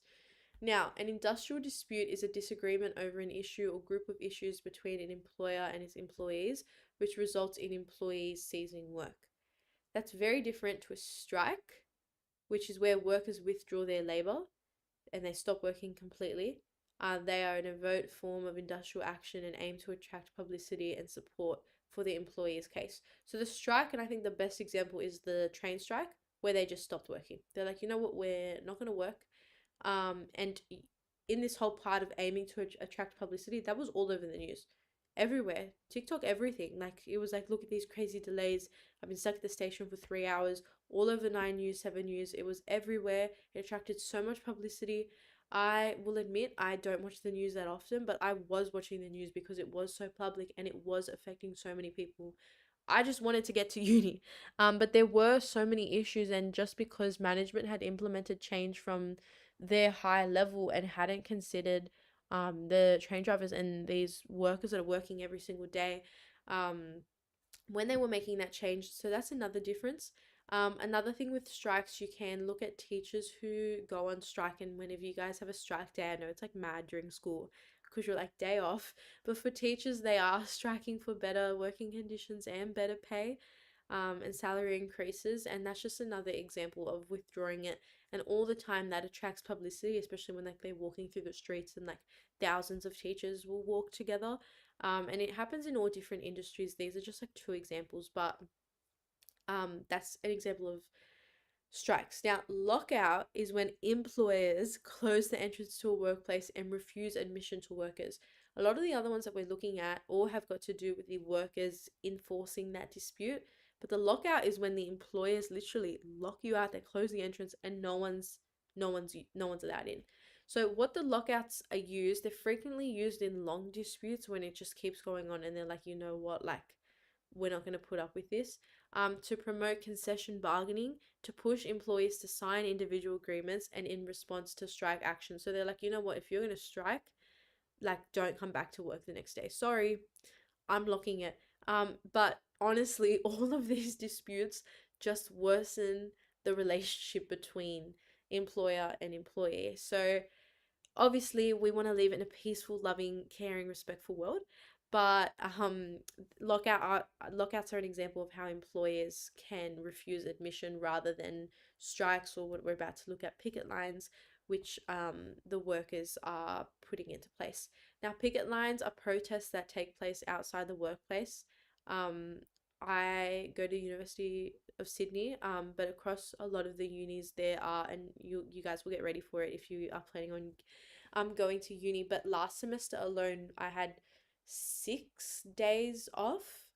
Now, an industrial dispute is a disagreement over an issue or group of issues between an employer and its employees, which results in employees ceasing work. That's very different to a strike, which is where workers withdraw their labor and they stop working completely. They are an overt form of industrial action and aim to attract publicity and support for the employee's case. So the strike, and I think the best example is the train strike, where they just stopped working. They're like, you know what, we're not going to work. And in this whole part of aiming to attract publicity, that was all over the news, everywhere, TikTok, everything. Like it was like, look at these crazy delays. I've been stuck at the station for 3 hours, all over 9 News, 7 News. It was everywhere. It attracted so much publicity. I will admit I don't watch the news that often, but I was watching the news because it was so public and it was affecting so many people. I just wanted to get to uni. But there were so many issues, and just because management had implemented change from their high level and hadn't considered the train drivers and these workers that are working every single day um, when they were making that change. So that's another difference. Another thing with strikes, you can look at teachers who go on strike, and whenever you guys have a strike day, I know it's like mad during school because you're like day off, but for teachers, they are striking for better working conditions and better pay. And salary increases, and that's just another example of withdrawing it. And all the time that attracts publicity, especially when like they're walking through the streets and like thousands of teachers will walk together. And it happens in all different industries. These are just like two examples, but that's an example of strikes. Now, lockout is when employers close the entrance to a workplace and refuse admission to workers. A lot of the other ones that we're looking at all have got to do with the workers enforcing that dispute. But the lockout is when the employers literally lock you out, they close the entrance, and no one's allowed in. So what the lockouts are used, they're frequently used in long disputes when it just keeps going on and they're like, you know what, like we're not going to put up with this. To promote concession bargaining, to push employees to sign individual agreements and in response to strike action. So they're like, you know what, if you're going to strike, like don't come back to work the next day. Sorry, I'm locking it. But honestly, all of these disputes just worsen the relationship between employer and employee. So obviously we want to live in a peaceful, loving, caring, respectful world, but lockouts are an example of how employers can refuse admission rather than strikes, or what we're about to look at, picket lines, which the workers are putting into place. Now, picket lines are protests that take place outside the workplace. um, I go to University of Sydney, but across a lot of the unis there are, and you guys will get ready for it if you are planning on going to uni. But last semester alone, I had 6 days off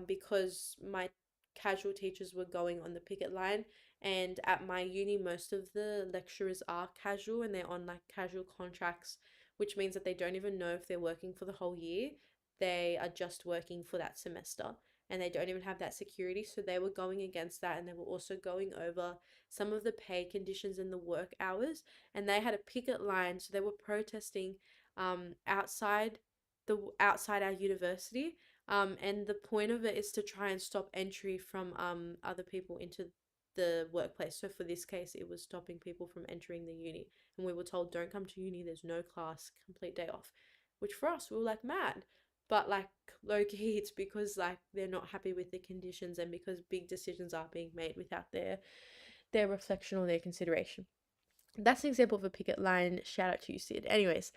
because my casual teachers were going on the picket line. And at my uni, most of the lecturers are casual and they're on like casual contracts, which means that they don't even know if they're working for the whole year. They are just working for that semester. and they don't even have that security. So they were going against that, and they were also going over some of the pay conditions and the work hours. And they had a picket line, so they were protesting outside outside our university. And the point of it is to try and stop entry from other people into the workplace. So for this case, it was stopping people from entering the uni. And we were told, don't come to uni, there's no class, complete day off. Which for us, we were like mad. But like low key, it's because like they're not happy with the conditions, and because big decisions are being made without their reflection or their consideration. That's an example of a picket line. Shout out to you, Sid. Anyways,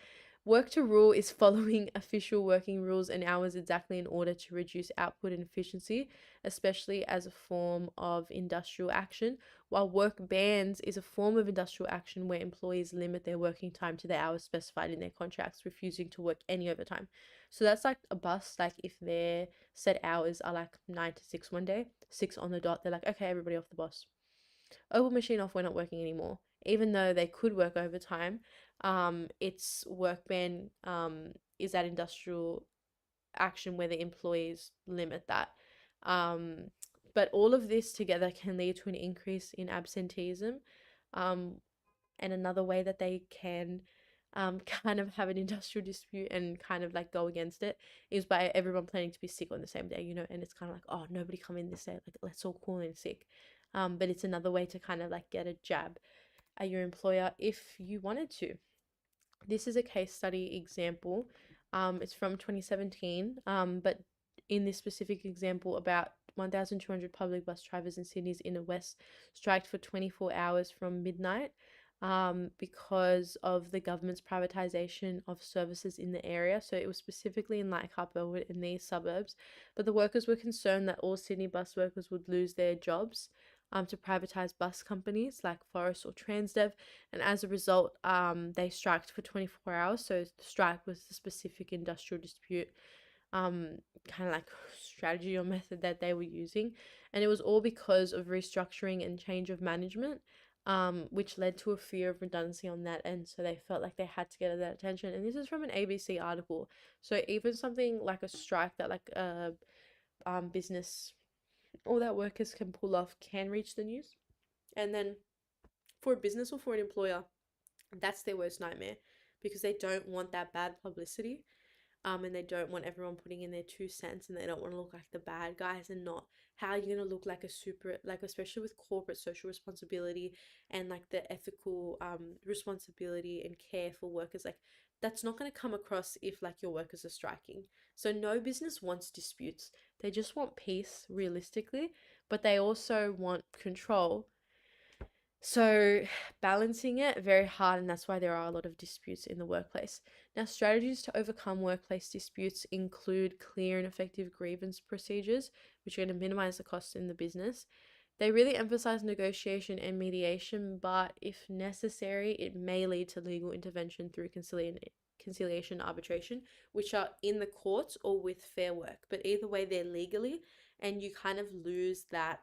work to rule is following official working rules and hours exactly in order to reduce output and efficiency, especially as a form of industrial action, while work bans is a form of industrial action where employees limit their working time to the hours specified in their contracts, refusing to work any overtime. So that's like a bus, like if their set hours are like 9 to 6 one day, 6 on the dot, they're like, okay, everybody off the bus. Oh, machine off, we're not working anymore. Even though they could work overtime, its work ban is that industrial action where the employees limit that. Um, but all of this together can lead to an increase in absenteeism. Um, and another way that they can kind of have an industrial dispute and kind of like go against it is by everyone planning to be sick on the same day, and it's kind of like, oh, nobody come in this day, like let's all call in sick. But it's another way to kind of like get a jab at your employer if you wanted to. This is a case study example. It's from 2017, but in this specific example, about 1,200 public bus drivers in Sydney's inner west striked for 24 hours from midnight because of the government's privatisation of services in the area. So it was specifically in Leichhardt, Burwood, in these suburbs. But the workers were concerned that all Sydney bus workers would lose their jobs to privatise bus companies like Forest or Transdev, and as a result, they striked for 24 hours. So the strike was the specific industrial dispute, kind of like strategy or method that they were using, and it was all because of restructuring and change of management, which led to a fear of redundancy on that end. So they felt like they had to get that attention, and this is from an ABC article. So even something like a strike that like a business or that workers can pull off can reach the news, and then for a business or for an employer, that's their worst nightmare because they don't want that bad publicity. And they don't want everyone putting in their 2 cents, and they don't want to look like the bad guys, and not how you're going to look like a super, like, especially with corporate social responsibility and like the ethical responsibility and care for workers. Like, that's not going to come across if like your workers are striking. So no business wants disputes. They just want peace realistically, but they also want control. So balancing it very hard, and that's why there are a lot of disputes in the workplace. Now, strategies to overcome workplace disputes include clear and effective grievance procedures, which are going to minimize the costs in the business. They really emphasize negotiation and mediation, but if necessary, it may lead to legal intervention through conciliation arbitration, which are in the courts or with Fair Work. But either way, they're legally, and you kind of lose that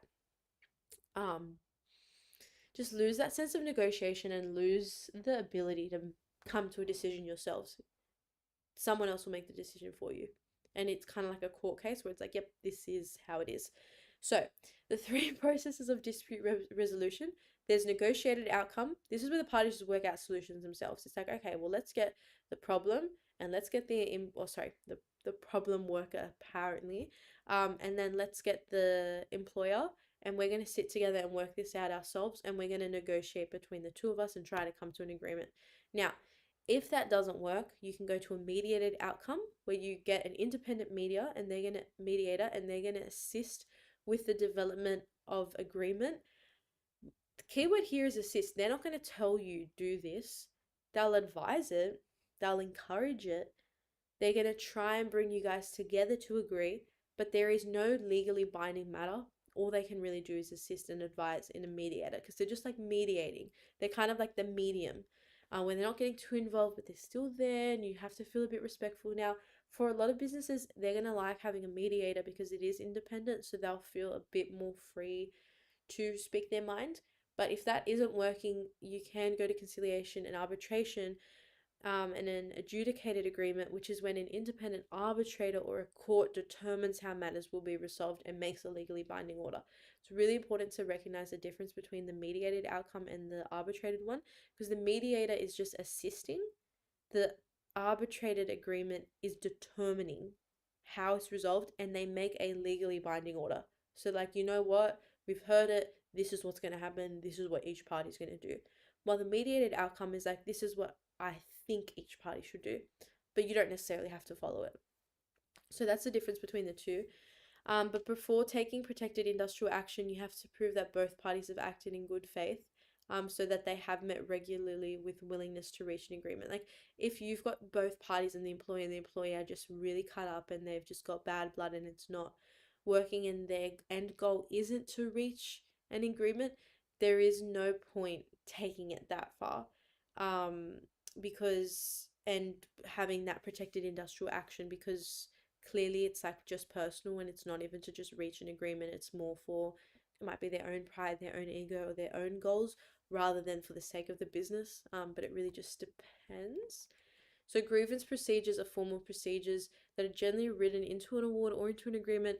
just lose that sense of negotiation and lose the ability to come to a decision yourselves. Someone else will make the decision for you. And it's kind of like a court case where it's like, yep, this is how it is. So the three processes of dispute resolution: there's negotiated outcome. This is where the parties work out solutions themselves. It's like, okay, well, let's get the problem and let's get the problem worker apparently, and then let's get the employer, and we're going to sit together and work this out ourselves, and we're going to negotiate between the two of us and try to come to an agreement. Now, if that doesn't work, you can go to a mediated outcome where you get an independent mediator, and they're going to assist with the development of agreement. The keyword here is assist. They're not going to tell you do this. They'll advise it. They'll encourage it. They're going to try and bring you guys together to agree, but there is no legally binding matter. All they can really do is assist and advise in a mediator, because they're just like mediating. They're kind of like the medium when they're not getting too involved, but they're still there, and you have to feel a bit respectful. Now, for a lot of businesses, they're going to like having a mediator because it is independent, so they'll feel a bit more free to speak their mind. But if that isn't working, you can go to conciliation and arbitration, and an adjudicated agreement, which is when an independent arbitrator or a court determines how matters will be resolved and makes a legally binding order. It's really important to recognize the difference between the mediated outcome and the arbitrated one, because the mediator is just assisting. The arbitrated agreement is determining how it's resolved, and they make a legally binding order. So, like, you know what? We've heard it. This is what's going to happen. This is what each party is going to do. While the mediated outcome is like, this is what I think each party should do, but you don't necessarily have to follow it. So that's the difference between the two. But before taking protected industrial action, you have to prove that both parties have acted in good faith, so that they have met regularly with willingness to reach an agreement. Like, if you've got both parties and the employee and the employee are just really cut up and they've just got bad blood and it's not working and their end goal isn't to reach an agreement, there is no point taking it that far. Um, because, and having that protected industrial action, because clearly it's like just personal and it's not even to just reach an agreement. It's more for, it might be their own pride, their own ego, or their own goals rather than for the sake of the business. But it really just depends. So grievance procedures are formal procedures that are generally written into an award or into an agreement.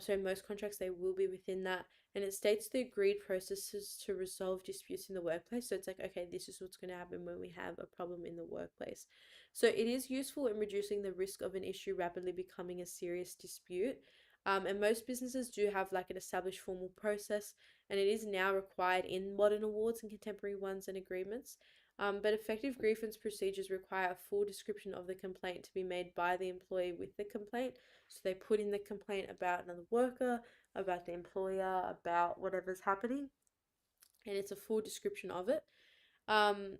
So in most contracts, they will be within that. And it states the agreed processes to resolve disputes in the workplace. So it's like, okay, this is what's going to happen when we have a problem in the workplace. So it is useful in reducing the risk of an issue rapidly becoming a serious dispute. And most businesses do have like an established formal process, and it is now required in modern awards and contemporary ones and agreements. But effective grievance procedures require a full description of the complaint to be made by the employee with the complaint. So they put in the complaint about another worker, about the employer, about whatever's happening, and it's a full description of it. Um,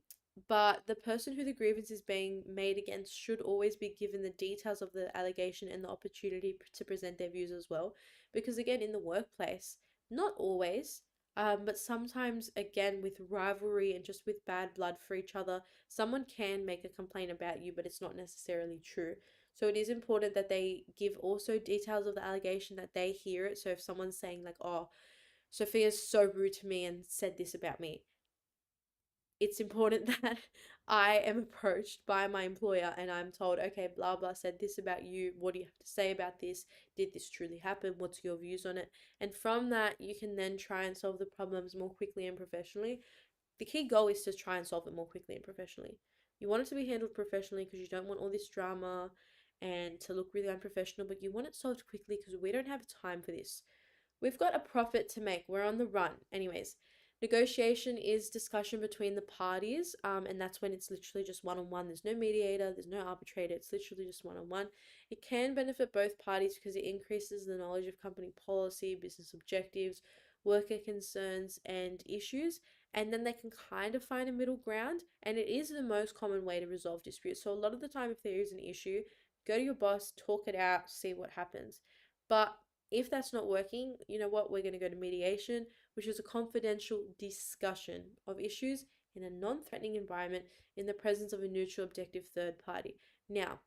but the person who the grievance is being made against should always be given the details of the allegation and the opportunity to present their views as well. Because again, in the workplace, not always, but sometimes, again, with rivalry and just with bad blood for each other, someone can make a complaint about you, but it's not necessarily true. So it is important that they give also details of the allegation, that they hear it. So if someone's saying like, oh, Sophia's so rude to me and said this about me, it's important that I am approached by my employer and I'm told, okay, blah, blah, said this about you. What do you have to say about this? Did this truly happen? What's your views on it? And from that, you can then try and solve the problems more quickly and professionally. The key goal is to try and solve it more quickly and professionally. You want it to be handled professionally because you don't want all this drama and to look really unprofessional, but you want it solved quickly because we don't have time for this. We've got a profit to make. We're on the run. Anyways, negotiation is discussion between the parties, and that's when it's literally just one on one. There's no mediator, there's no arbitrator, it's literally just one on one. It can benefit both parties because it increases the knowledge of company policy, business objectives, worker concerns, and issues, and then they can kind of find a middle ground, and it is the most common way to resolve disputes. So, a lot of the time, if there is an issue, go to your boss, talk it out, see what happens. But if that's not working, you know what? We're going to go to mediation, which is a confidential discussion of issues in a non threatening environment in the presence of a neutral, objective third party. Now,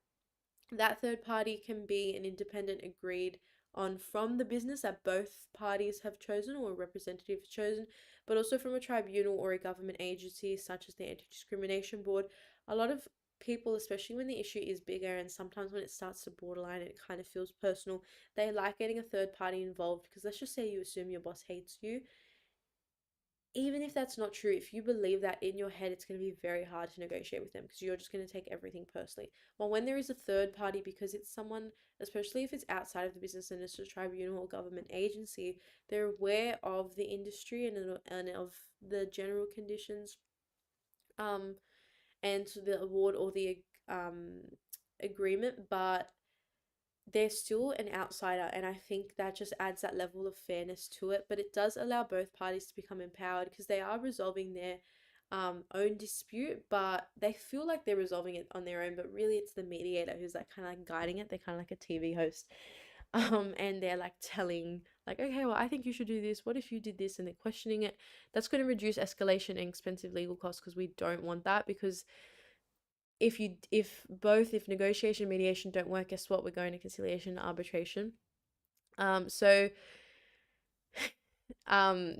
that third party can be an independent agreed on from the business that both parties have chosen or a representative has chosen, but also from a tribunal or a government agency such as the Anti-Discrimination Board. A lot of people, especially when the issue is bigger and sometimes when it starts to borderline, it kind of feels personal, they like getting a third party involved because let's just say you assume your boss hates you. Even if that's not true, if you believe that in your head, it's going to be very hard to negotiate with them because you're just going to take everything personally. Well, when there is a third party, because it's someone, especially if it's outside of the business and it's a tribunal or government agency, they're aware of the industry and of the general conditions, um, and the award or the agreement, but they're still an outsider, and I think that just adds that level of fairness to it. But it does allow both parties to become empowered because they are resolving their own dispute, but they feel like they're resolving it on their own, but really it's the mediator who's like kind of like guiding it. They're kind of like a TV host. And they're like telling like, okay, well, I think you should do this. What if you did this? And they're questioning it. That's going to reduce escalation and expensive legal costs because we don't want that, because if negotiation and mediation don't work, guess what? We're going to conciliation and arbitration. So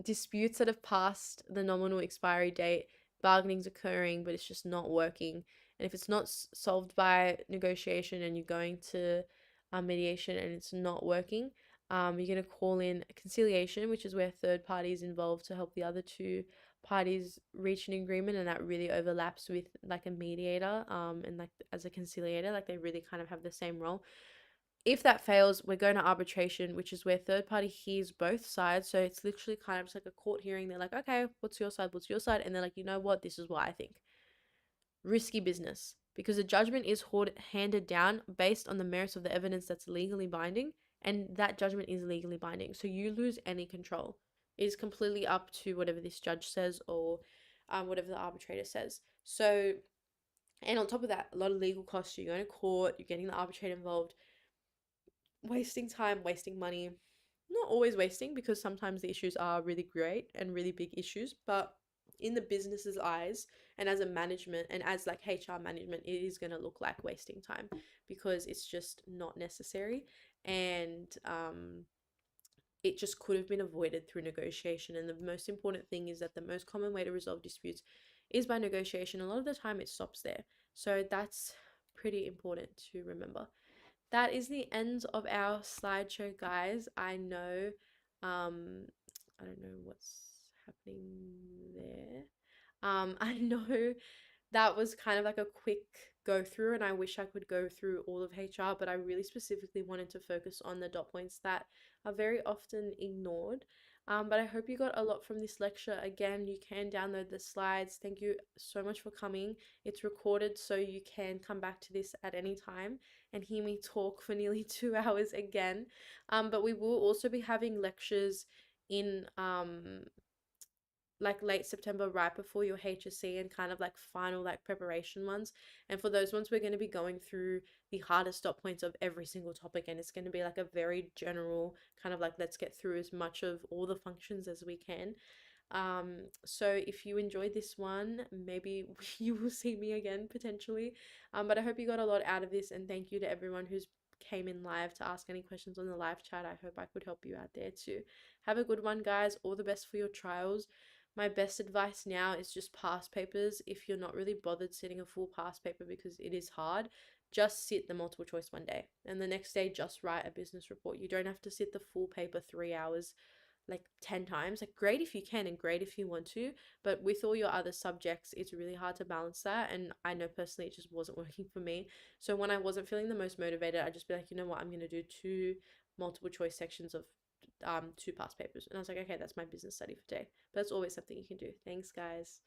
disputes that have passed the nominal expiry date, bargaining's occurring, but it's just not working. And if it's not solved by negotiation and you're going to mediation and it's not working, you're going to call in conciliation, which is where third parties involved to help the other two parties reach an agreement, and that really overlaps with like a mediator and like as a conciliator, like they really kind of have the same role. If that fails, we're going to arbitration, which is where third party hears both sides. So it's literally kind of just like a court hearing. They're like, okay, what's your side? What's your side? And they're like, you know what? This is what I think. Risky business, because the judgment is handed down based on the merits of the evidence that's legally binding, and that judgment is legally binding. So you lose any control. It is completely up to whatever this judge says or whatever the arbitrator says. So, and on top of that, a lot of legal costs. You're going to court, you're getting the arbitrator involved, wasting time, wasting money. Not always wasting, because sometimes the issues are really great and really big issues, but in the business's eyes and as a management and as like HR management, it is going to look like wasting time because it's just not necessary. And it just could have been avoided through negotiation. And the most important thing is that the most common way to resolve disputes is by negotiation. A lot of the time it stops there. So that's pretty important to remember. That is the end of our slideshow, guys. I know, I don't know what's happening there. I know that was kind of like a quick go through, and I wish I could go through all of HR, but I really specifically wanted to focus on the dot points that are very often ignored. But I hope you got a lot from this lecture. Again, you can download the slides. Thank you so much for coming. It's recorded, so you can come back to this at any time and hear me talk for nearly 2 hours again. But we will also be having lectures in like late September, right before your HSC, and kind of like final like preparation ones. And for those ones, we're going to be going through the hardest dot points of every single topic, and it's going to be like a very general kind of like, let's get through as much of all the functions as we can. So if you enjoyed this one, maybe you will see me again potentially. But I hope you got a lot out of this, and thank you to everyone who's came in live to ask any questions on the live chat. I hope I could help you out there too. Have a good one, guys. All the best for your trials. My best advice now is just past papers. If you're not really bothered sitting a full past paper because it is hard, just sit the multiple choice one day, and the next day just write a business report. You don't have to sit the full paper 3 hours like 10 times. Like, great if you can and great if you want to, but with all your other subjects, it's really hard to balance that. And I know personally it just wasn't working for me. So when I wasn't feeling the most motivated, I'd just be like, you know what, I'm going to do 2 multiple choice sections of 2 past papers. And I was like, okay, that's my business study for today. But that's always something you can do. Thanks, guys.